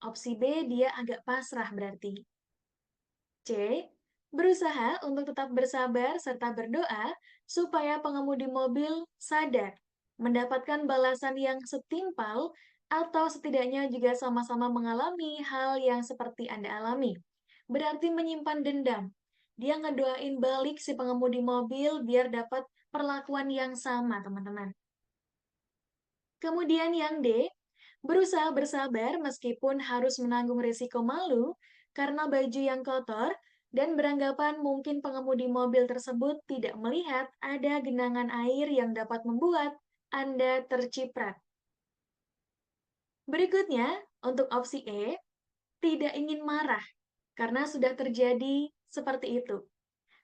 Opsi B, dia agak pasrah berarti. C. Berusaha untuk tetap bersabar serta berdoa supaya pengemudi mobil sadar, mendapatkan balasan yang setimpal atau setidaknya juga sama-sama mengalami hal yang seperti Anda alami. Berarti menyimpan dendam. Dia ngedoain balik si pengemudi mobil biar dapat perlakuan yang sama, teman-teman. Kemudian yang D, berusaha bersabar meskipun harus menanggung risiko malu karena baju yang kotor dan beranggapan mungkin pengemudi mobil tersebut tidak melihat ada genangan air yang dapat membuat Anda terciprat. Berikutnya, untuk opsi E, tidak ingin marah karena sudah terjadi seperti itu.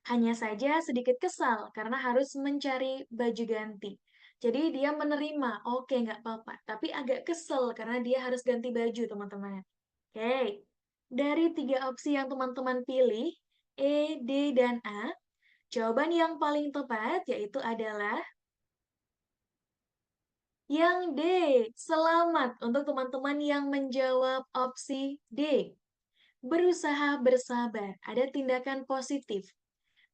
Hanya saja sedikit kesal karena harus mencari baju ganti. Jadi dia menerima, oke nggak apa-apa. Tapi agak kesel karena dia harus ganti baju, teman-teman. Oke, dari 3 opsi yang teman-teman pilih, E, D, dan A, jawaban yang paling tepat yaitu adalah yang D. Selamat untuk teman-teman yang menjawab opsi D. Berusaha bersabar, ada tindakan positif.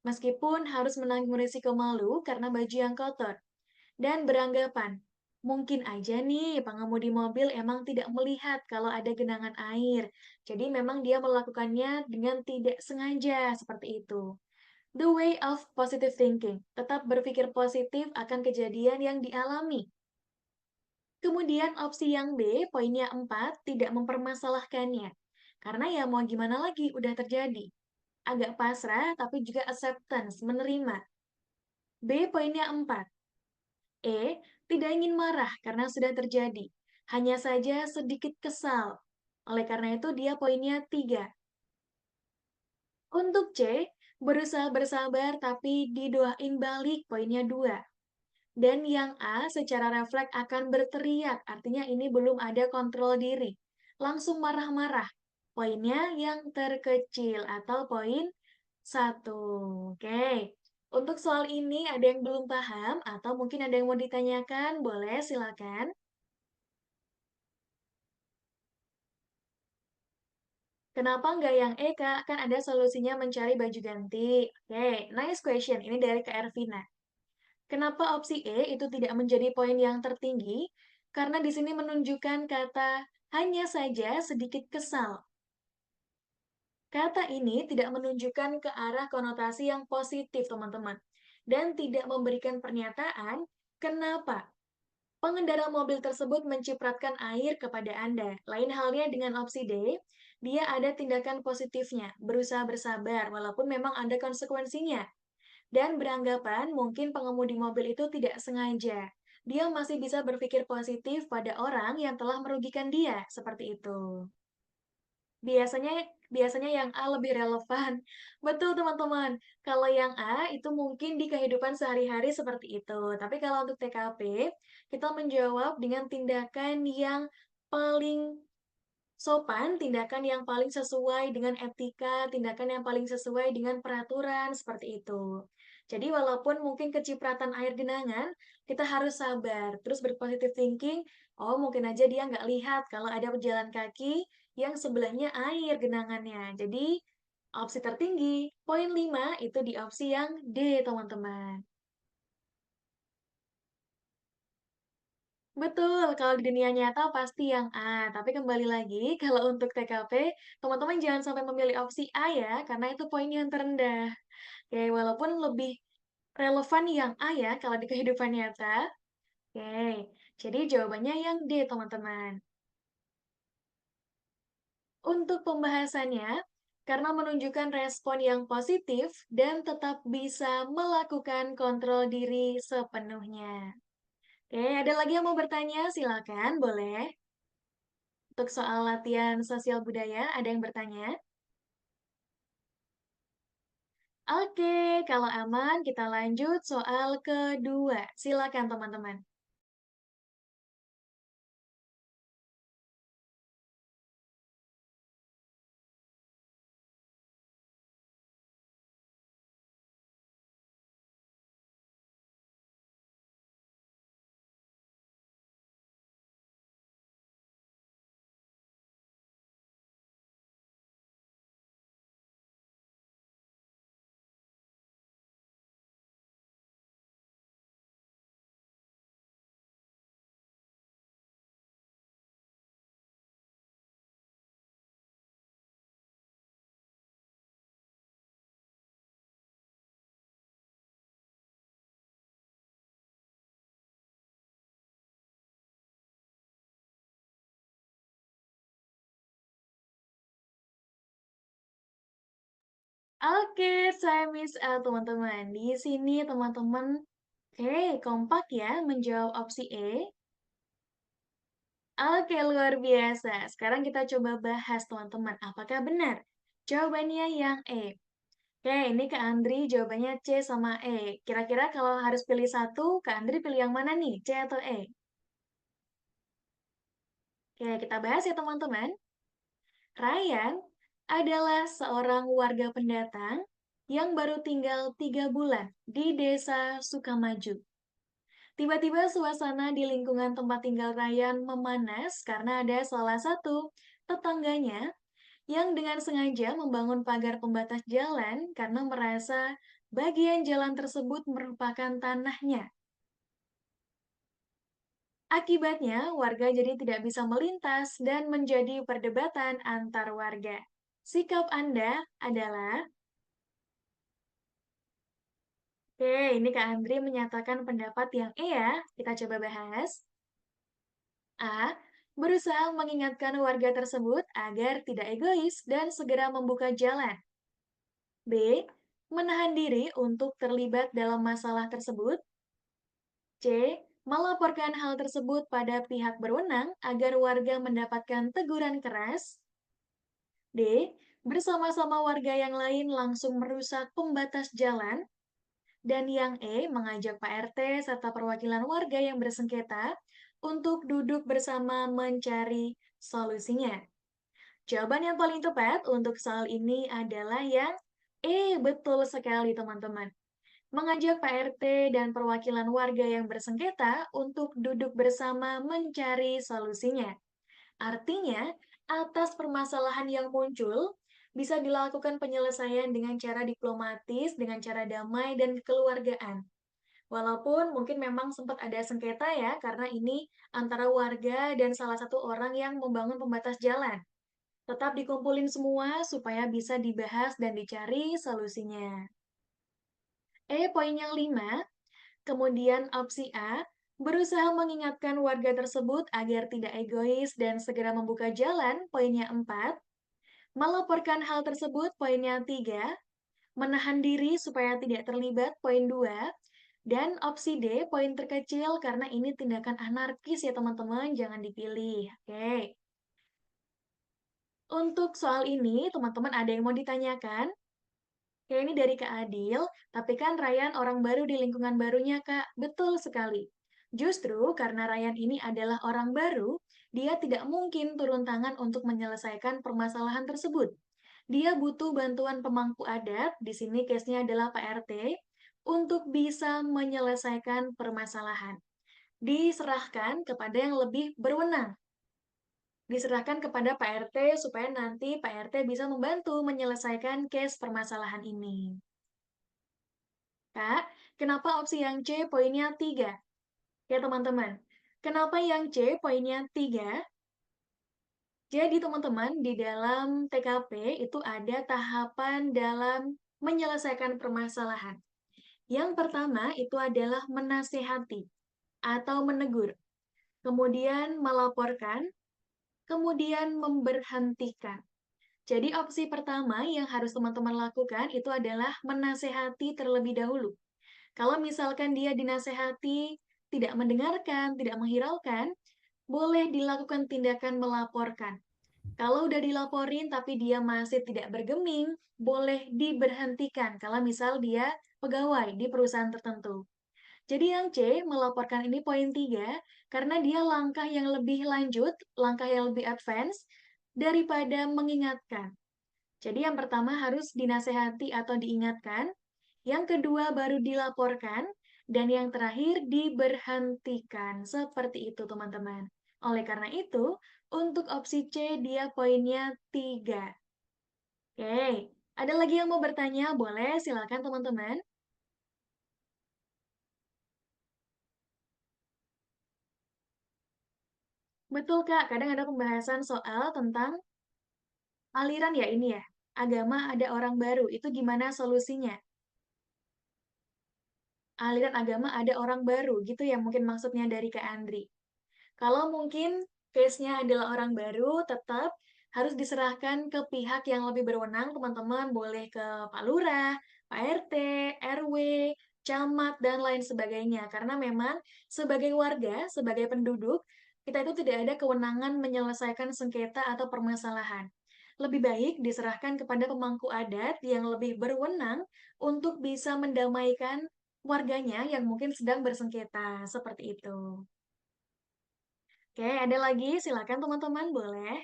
Meskipun harus menanggung risiko malu karena baju yang kotor. Dan beranggapan, mungkin aja nih pengemudi mobil emang tidak melihat kalau ada genangan air. Jadi memang dia melakukannya dengan tidak sengaja seperti itu. The way of positive thinking, tetap berpikir positif akan kejadian yang dialami. Kemudian opsi yang B, poinnya 4, tidak mempermasalahkannya. Karena ya mau gimana lagi, udah terjadi. Agak pasrah, tapi juga acceptance, menerima. B, poinnya 4. E, tidak ingin marah karena sudah terjadi. Hanya saja sedikit kesal. Oleh karena itu dia poinnya 3. Untuk C, berusaha bersabar tapi didoain balik, poinnya 2. Dan yang A secara refleks akan berteriak, artinya ini belum ada kontrol diri. Langsung marah-marah. Poinnya yang terkecil atau poin 1. Oke. Untuk soal ini ada yang belum paham atau mungkin ada yang mau ditanyakan? Boleh, silakan. Kenapa nggak yang E, Kak? Kan ada solusinya mencari baju ganti. Oke, nice question. Ini dari Kak Ervina. Kenapa opsi E itu tidak menjadi poin yang tertinggi? Karena di sini menunjukkan kata hanya saja sedikit kesal. Kata ini tidak menunjukkan ke arah konotasi yang positif, teman-teman. Dan tidak memberikan pernyataan kenapa pengendara mobil tersebut mencipratkan air kepada Anda. Lain halnya dengan opsi D, dia ada tindakan positifnya, berusaha bersabar, walaupun memang ada konsekuensinya. Dan beranggapan mungkin pengemudi mobil itu tidak sengaja. Dia masih bisa berpikir positif pada orang yang telah merugikan dia, seperti itu. Biasanya biasanya yang A lebih relevan. Betul, teman-teman. Kalau yang A itu mungkin di kehidupan sehari-hari seperti itu. Tapi kalau untuk TKP, kita menjawab dengan tindakan yang paling sopan, tindakan yang paling sesuai dengan etika, tindakan yang paling sesuai dengan peraturan, seperti itu. Jadi walaupun mungkin kecipratan air genangan, kita harus sabar, terus berpositif thinking, oh mungkin aja dia nggak lihat kalau ada pejalan kaki yang sebelahnya air genangannya. Jadi opsi tertinggi, poin 5 itu di opsi yang D, teman-teman. Betul, kalau di dunia nyata pasti yang A. Tapi kembali lagi, kalau untuk TKP, teman-teman jangan sampai memilih opsi A ya, karena itu poin yang terendah. Oke, walaupun lebih relevan yang A ya, kalau di kehidupan nyata. Oke, jadi jawabannya yang D, teman-teman. Untuk pembahasannya, karena menunjukkan respon yang positif dan tetap bisa melakukan kontrol diri sepenuhnya. Oke, ada lagi yang mau bertanya? Silakan, boleh. Untuk soal latihan sosial budaya, ada yang bertanya? Oke, kalau aman kita lanjut soal kedua. Silakan teman-teman. Oke, saya miss out teman-teman. Di sini teman-teman, oke, kompak ya menjawab opsi E. Oke, luar biasa. Sekarang kita coba bahas teman-teman, apakah benar? Jawabannya yang E. Oke, ini Kak Andri jawabannya C sama E. Kira-kira kalau harus pilih satu, Kak Andri pilih yang mana nih? C atau E? Oke, kita bahas ya teman-teman. Ryan adalah seorang warga pendatang yang baru tinggal 3 bulan di desa Sukamaju. Tiba-tiba suasana di lingkungan tempat tinggal Ryan memanas karena ada salah satu tetangganya yang dengan sengaja membangun pagar pembatas jalan karena merasa bagian jalan tersebut merupakan tanahnya. Akibatnya, warga jadi tidak bisa melintas dan menjadi perdebatan antar warga. Sikap Anda adalah Oke, ini Kak Andri menyatakan pendapat yang E ya. Kita coba bahas. A. Berusaha mengingatkan warga tersebut agar tidak egois dan segera membuka jalan. B. Menahan diri untuk terlibat dalam masalah tersebut. C. Melaporkan hal tersebut pada pihak berwenang agar warga mendapatkan teguran keras. D. Bersama-sama warga yang lain langsung merusak pembatas jalan. Dan yang E, mengajak Pak RT serta perwakilan warga yang bersengketa untuk duduk bersama mencari solusinya. Jawaban yang paling tepat untuk soal ini adalah yang E, betul sekali teman-teman. Mengajak Pak RT dan perwakilan warga yang bersengketa untuk duduk bersama mencari solusinya. Artinya, atas permasalahan yang muncul, bisa dilakukan penyelesaian dengan cara diplomatis, dengan cara damai dan kekeluargaan. Walaupun mungkin memang sempat ada sengketa ya, karena ini antara warga dan salah satu orang yang membangun pembatas jalan. Tetap dikumpulin semua supaya bisa dibahas dan dicari solusinya. Poin yang 5, kemudian opsi A, berusaha mengingatkan warga tersebut agar tidak egois dan segera membuka jalan, poinnya 4. Melaporkan hal tersebut, poinnya 3. Menahan diri supaya tidak terlibat, poin 2. Dan opsi D, poin terkecil, karena ini tindakan anarkis ya teman-teman, jangan dipilih. Oke. Untuk soal ini, teman-teman ada yang mau ditanyakan? Kayak ini dari Kak Adil, tapi kan Ryan orang baru di lingkungan barunya, Kak. Betul sekali. Justru karena Ryan ini adalah orang baru, dia tidak mungkin turun tangan untuk menyelesaikan permasalahan tersebut. Dia butuh bantuan pemangku adat, di sini case-nya adalah Pak RT, untuk bisa menyelesaikan permasalahan. Diserahkan kepada yang lebih berwenang. Diserahkan kepada Pak RT supaya nanti Pak RT bisa membantu menyelesaikan case permasalahan ini. Kak, kenapa opsi yang C poinnya 3? Ya teman-teman, kenapa yang C poinnya 3? Jadi teman-teman, di dalam TKP itu ada tahapan dalam menyelesaikan permasalahan. Yang pertama itu adalah menasehati atau menegur, kemudian melaporkan, kemudian memberhentikan. Jadi opsi pertama yang harus teman-teman lakukan itu adalah menasehati terlebih dahulu. Kalau misalkan dia dinasehati, tidak mendengarkan, tidak menghiraukan, boleh dilakukan tindakan melaporkan. Kalau udah dilaporin tapi dia masih tidak bergeming, boleh diberhentikan kalau misal dia pegawai di perusahaan tertentu. Jadi yang C, melaporkan ini poin 3, karena dia langkah yang lebih lanjut, langkah yang lebih advance, daripada mengingatkan. Jadi yang pertama harus dinasehati atau diingatkan, yang kedua baru dilaporkan, dan yang terakhir diberhentikan. Seperti itu teman-teman. Oleh karena itu, untuk opsi C dia poinnya 3. Oke, ada lagi yang mau bertanya? Boleh, silakan teman-teman. Betul Kak, kadang ada pembahasan soal tentang aliran ya ini ya. Agama ada orang baru, itu gimana solusinya? Aliran agama ada orang baru, gitu ya mungkin maksudnya dari Kak Andri. Kalau mungkin case-nya adalah orang baru, tetap harus diserahkan ke pihak yang lebih berwenang, teman-teman. Boleh ke Pak Lurah, Pak RT, RW, camat, dan lain sebagainya. Karena memang sebagai warga, sebagai penduduk, kita itu tidak ada kewenangan menyelesaikan sengketa atau permasalahan. Lebih baik diserahkan kepada pemangku adat yang lebih berwenang untuk bisa mendamaikan warganya yang mungkin sedang bersengketa. Seperti itu. Oke, ada lagi? Silakan teman-teman, boleh.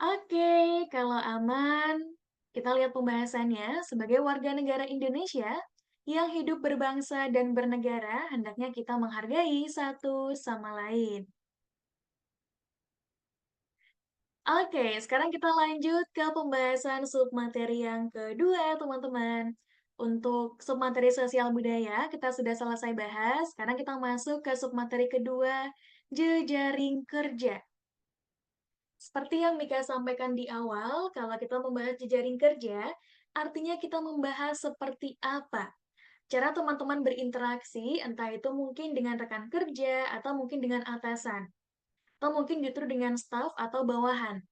Oke, kalau aman, kita lihat pembahasannya. Sebagai warga negara Indonesia yang hidup berbangsa dan bernegara, hendaknya kita menghargai satu sama lain. Oke, sekarang kita lanjut ke pembahasan submateri yang kedua, teman-teman. Untuk submateri sosial budaya, kita sudah selesai bahas. Sekarang kita masuk ke submateri kedua, jejaring kerja. Seperti yang Mika sampaikan di awal, kalau kita membahas jejaring kerja, artinya kita membahas seperti apa cara teman-teman berinteraksi, entah itu mungkin dengan rekan kerja atau mungkin dengan atasan, atau mungkin justru dengan staf atau bawahan.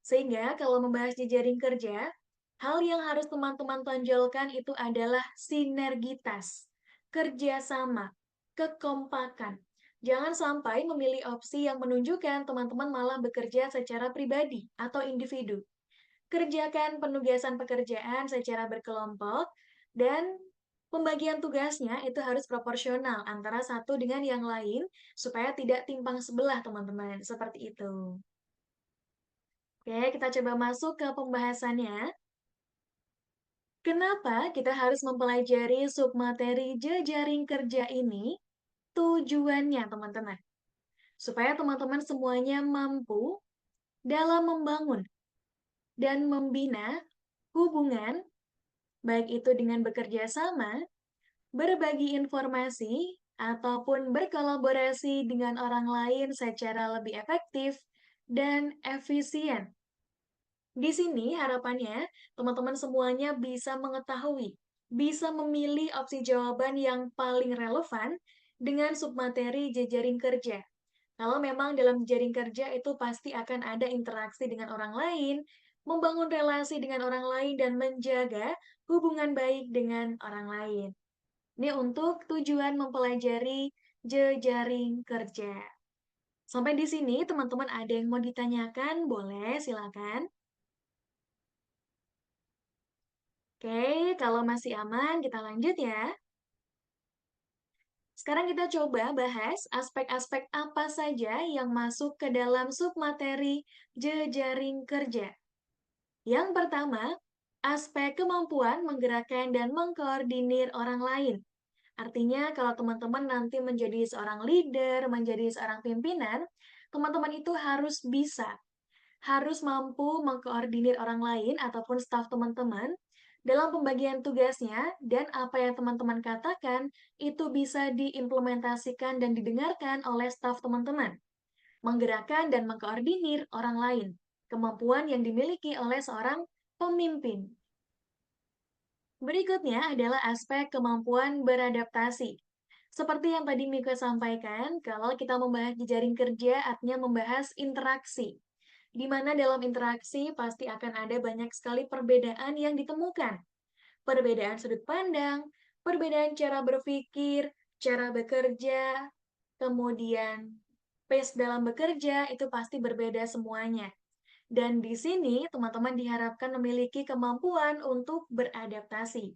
Sehingga kalau membahas jejaring kerja, hal yang harus teman-teman tonjolkan itu adalah sinergitas, kerjasama, kekompakan. Jangan sampai memilih opsi yang menunjukkan teman-teman malah bekerja secara pribadi atau individu. Kerjakan penugasan pekerjaan secara berkelompok, dan pembagian tugasnya itu harus proporsional antara satu dengan yang lain, supaya tidak timpang sebelah, teman-teman. Seperti itu. Oke, kita coba masuk ke pembahasannya. Kenapa kita harus mempelajari submateri jejaring kerja ini? Tujuannya, teman-teman. Supaya teman-teman semuanya mampu dalam membangun dan membina hubungan, baik itu dengan bekerja sama, berbagi informasi, ataupun berkolaborasi dengan orang lain secara lebih efektif dan efisien. Di sini harapannya teman-teman semuanya bisa mengetahui, bisa memilih opsi jawaban yang paling relevan dengan submateri jejaring kerja. Kalau memang dalam jejaring kerja itu pasti akan ada interaksi dengan orang lain, membangun relasi dengan orang lain, dan menjaga hubungan baik dengan orang lain. Ini untuk tujuan mempelajari jejaring kerja. Sampai di sini teman-teman ada yang mau ditanyakan? Boleh, silakan. Oke, kalau masih aman, kita lanjut ya. Sekarang kita coba bahas aspek-aspek apa saja yang masuk ke dalam submateri jejaring kerja. Yang pertama, aspek kemampuan menggerakkan dan mengkoordinir orang lain. Artinya, kalau teman-teman nanti menjadi seorang leader, menjadi seorang pimpinan, teman-teman itu harus mampu mengkoordinir orang lain ataupun staf teman-teman dalam pembagian tugasnya, dan apa yang teman-teman katakan itu bisa diimplementasikan dan didengarkan oleh staf teman-teman. Menggerakkan dan mengkoordinir orang lain, kemampuan yang dimiliki oleh seorang pemimpin. Berikutnya adalah aspek kemampuan beradaptasi. Seperti yang tadi Mika sampaikan, kalau kita membahas jejaring kerja artinya membahas interaksi, di mana dalam interaksi pasti akan ada banyak sekali perbedaan yang ditemukan. Perbedaan sudut pandang, perbedaan cara berpikir, cara bekerja, kemudian pace dalam bekerja, itu pasti berbeda semuanya. Dan di sini teman-teman diharapkan memiliki kemampuan untuk beradaptasi.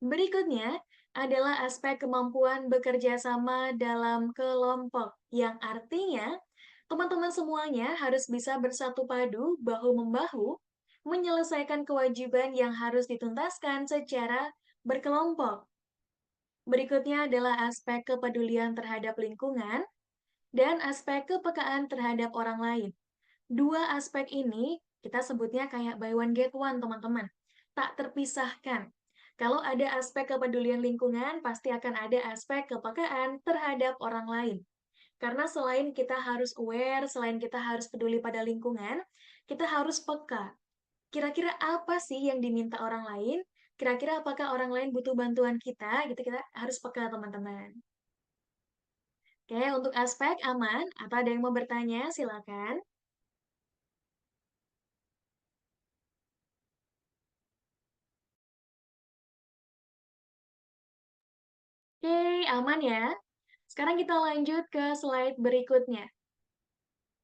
Berikutnya adalah aspek kemampuan bekerja sama dalam kelompok, yang artinya teman-teman semuanya harus bisa bersatu padu, bahu-membahu, menyelesaikan kewajiban yang harus dituntaskan secara berkelompok. Berikutnya adalah aspek kepedulian terhadap lingkungan dan aspek kepekaan terhadap orang lain. Dua aspek ini kita sebutnya kayak buy one get one, teman-teman. Tak terpisahkan. Kalau ada aspek kepedulian lingkungan, pasti akan ada aspek kepekaan terhadap orang lain. Karena selain kita harus aware, selain kita harus peduli pada lingkungan, kita harus peka. Kira-kira apa sih yang diminta orang lain? Kira-kira apakah orang lain butuh bantuan kita? Gitu, kita harus peka, teman-teman. Oke, untuk aspek aman, atau ada yang mau bertanya? Silakan. Oke, aman ya. Sekarang kita lanjut ke slide berikutnya.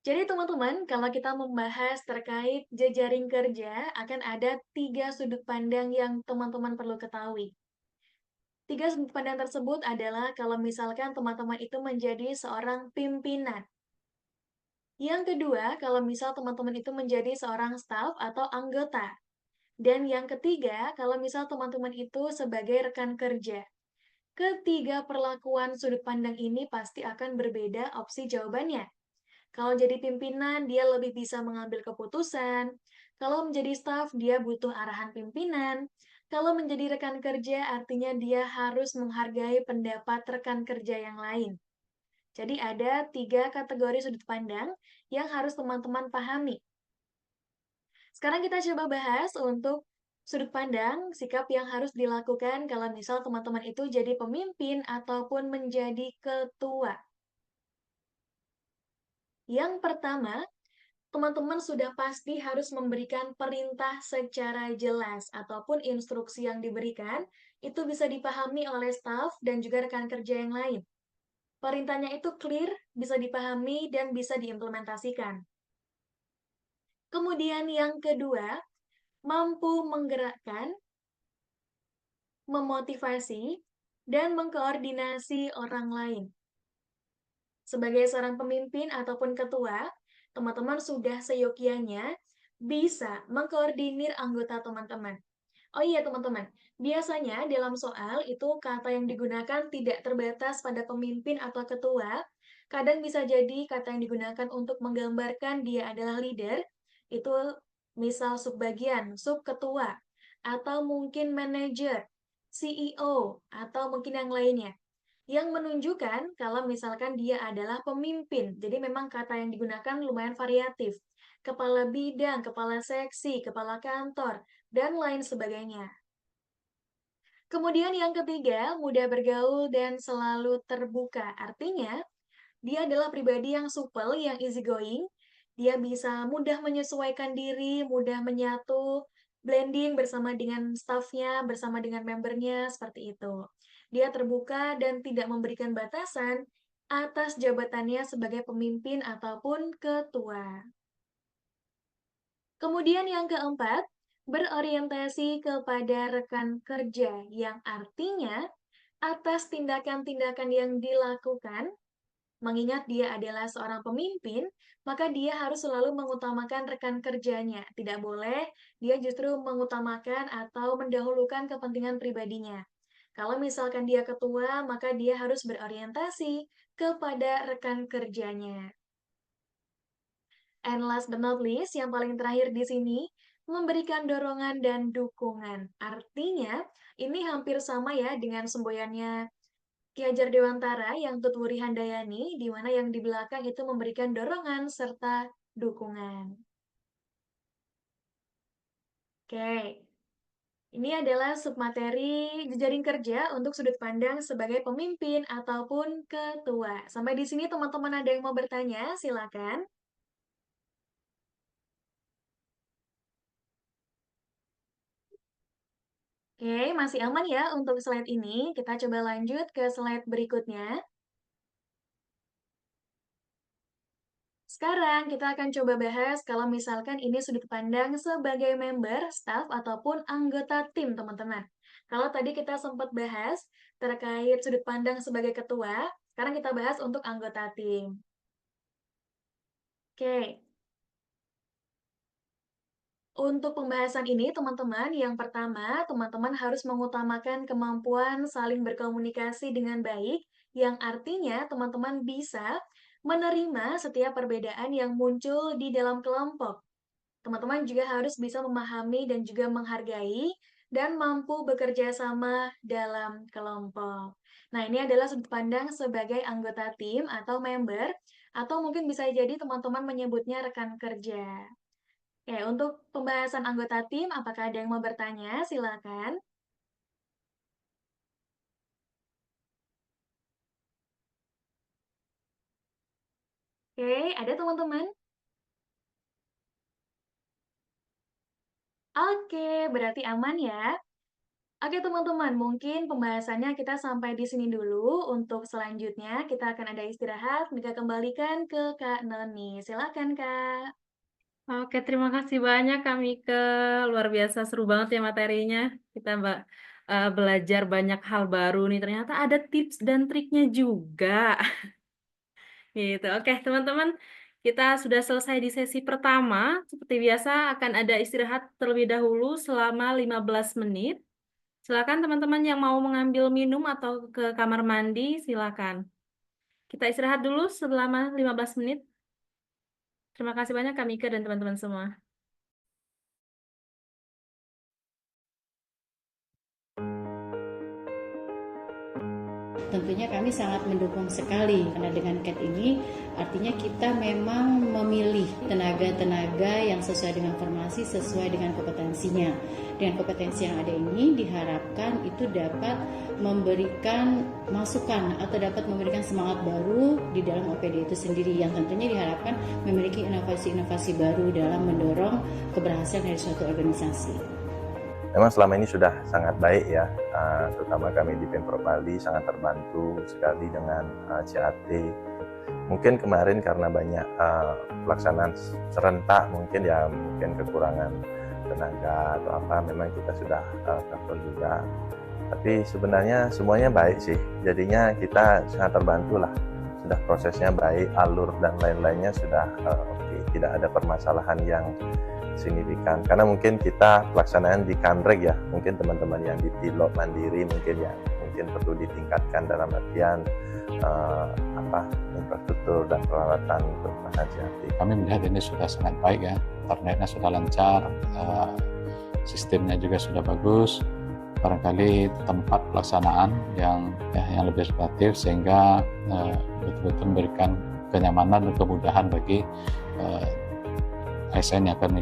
Jadi teman-teman, kalau kita membahas terkait jejaring kerja, akan ada 3 sudut pandang yang teman-teman perlu ketahui. 3 sudut pandang tersebut adalah kalau misalkan teman-teman itu menjadi seorang pimpinan. Yang kedua, kalau misal teman-teman itu menjadi seorang staf atau anggota. Dan yang ketiga, kalau misal teman-teman itu sebagai rekan kerja. Ketiga perlakuan sudut pandang ini pasti akan berbeda opsi jawabannya. Kalau jadi pimpinan, dia lebih bisa mengambil keputusan. Kalau menjadi staf, dia butuh arahan pimpinan. Kalau menjadi rekan kerja, artinya dia harus menghargai pendapat rekan kerja yang lain. Jadi ada 3 kategori sudut pandang yang harus teman-teman pahami. Sekarang kita coba bahas untuk Sudut pandang, sikap yang harus dilakukan kalau misal teman-teman itu jadi pemimpin ataupun menjadi ketua. Yang pertama, teman-teman sudah pasti harus memberikan perintah secara jelas ataupun instruksi yang diberikan itu bisa dipahami oleh staf dan juga rekan kerja yang lain. Perintahnya itu clear, bisa dipahami, dan bisa diimplementasikan. Kemudian yang kedua, mampu menggerakkan, memotivasi, dan mengkoordinasi orang lain. Sebagai seorang pemimpin ataupun ketua, teman-teman sudah seyogyanya bisa mengkoordinir anggota teman-teman. Oh iya teman-teman, biasanya dalam soal itu kata yang digunakan tidak terbatas pada pemimpin atau ketua. Kadang bisa jadi kata yang digunakan untuk menggambarkan dia adalah leader, itu misal subbagian, subketua, atau mungkin manajer, CEO, atau mungkin yang lainnya. Yang menunjukkan kalau misalkan dia adalah pemimpin. Jadi memang kata yang digunakan lumayan variatif. Kepala bidang, kepala seksi, kepala kantor, dan lain sebagainya. Kemudian yang ketiga, mudah bergaul dan selalu terbuka. Artinya, dia adalah pribadi yang supel, yang easygoing. Dia bisa mudah menyesuaikan diri, mudah menyatu, blending bersama dengan staffnya, bersama dengan membernya, seperti itu. Dia terbuka dan tidak memberikan batasan atas jabatannya sebagai pemimpin ataupun ketua. Kemudian yang keempat, berorientasi kepada rekan kerja, yang artinya atas tindakan-tindakan yang dilakukan. Mengingat dia adalah seorang pemimpin, maka dia harus selalu mengutamakan rekan kerjanya. Tidak boleh dia justru mengutamakan atau mendahulukan kepentingan pribadinya. Kalau misalkan dia ketua, maka dia harus berorientasi kepada rekan kerjanya. And last but not least, yang paling terakhir di sini, memberikan dorongan dan dukungan. Artinya, ini hampir sama ya dengan semboyannya Ki Hajar Dewantara yang Tutwuri Handayani, di mana yang di belakang itu memberikan dorongan serta dukungan. Oke, ini adalah submateri jejaring kerja untuk sudut pandang sebagai pemimpin ataupun ketua. Sampai di sini teman-teman ada yang mau bertanya? Silakan. Oke, masih aman ya untuk slide ini. Kita coba lanjut ke slide berikutnya. Sekarang kita akan coba bahas kalau misalkan ini sudut pandang sebagai member, staff, ataupun anggota tim, teman-teman. Kalau tadi kita sempat bahas terkait sudut pandang sebagai ketua, sekarang kita bahas untuk anggota tim. Oke, untuk pembahasan ini, teman-teman, yang pertama, teman-teman harus mengutamakan kemampuan saling berkomunikasi dengan baik, yang artinya teman-teman bisa menerima setiap perbedaan yang muncul di dalam kelompok. Teman-teman juga harus bisa memahami dan juga menghargai dan mampu bekerja sama dalam kelompok. Nah, ini adalah sudut pandang sebagai anggota tim atau member, atau mungkin bisa jadi teman-teman menyebutnya rekan kerja. Oke, untuk pembahasan anggota tim, apakah ada yang mau bertanya? Silakan. Oke, ada teman-teman? Oke, berarti aman ya. Oke teman-teman, mungkin pembahasannya kita sampai di sini dulu. Untuk selanjutnya, kita akan ada istirahat. Mika kembalikan ke Kak Noni. Silakan, Kak. Oke, terima kasih banyak Kak Mika. Luar biasa seru banget ya materinya. Kita belajar banyak hal baru nih. Ternyata ada tips dan triknya juga. Gitu. Oke, teman-teman, kita sudah selesai di sesi pertama. Seperti biasa akan ada istirahat terlebih dahulu selama 15 menit. Silakan teman-teman yang mau mengambil minum atau ke kamar mandi, silakan. Kita istirahat dulu selama 15 menit. Terima kasih banyak Kak Mika dan teman-teman semua. tentunya kami sangat mendukung sekali, karena dengan CAT ini artinya kita memang memilih tenaga-tenaga yang sesuai dengan formasi, sesuai dengan kompetensinya. Dengan kompetensi yang ada ini diharapkan itu dapat memberikan masukan atau dapat memberikan semangat baru di dalam OPD itu sendiri, yang tentunya diharapkan memiliki inovasi-inovasi baru dalam mendorong keberhasilan dari suatu organisasi. Memang selama ini sudah sangat baik ya, terutama kami di Pemprov Bali sangat terbantu sekali dengan CAT. Mungkin kemarin karena banyak pelaksanaan serentak, mungkin kekurangan tenaga atau apa, memang kita sudah cover juga. Tapi sebenarnya semuanya baik sih, jadinya kita sangat terbantu lah. Sudah prosesnya baik, alur dan lain-lainnya sudah oke. Tidak ada permasalahan yang signifikan, karena mungkin kita pelaksanaan di Kanreg ya, mungkin teman-teman yang di pilot mandiri mungkin perlu ditingkatkan dalam artian infrastruktur dan peralatan untuk pelaksanaan CAT. Kami melihat ini sudah sangat baik ya, internetnya sudah lancar, sistemnya juga sudah bagus, barangkali tempat pelaksanaan yang lebih relatif sehingga betul-betul memberikan kenyamanan dan kemudahan bagi ASN yang akan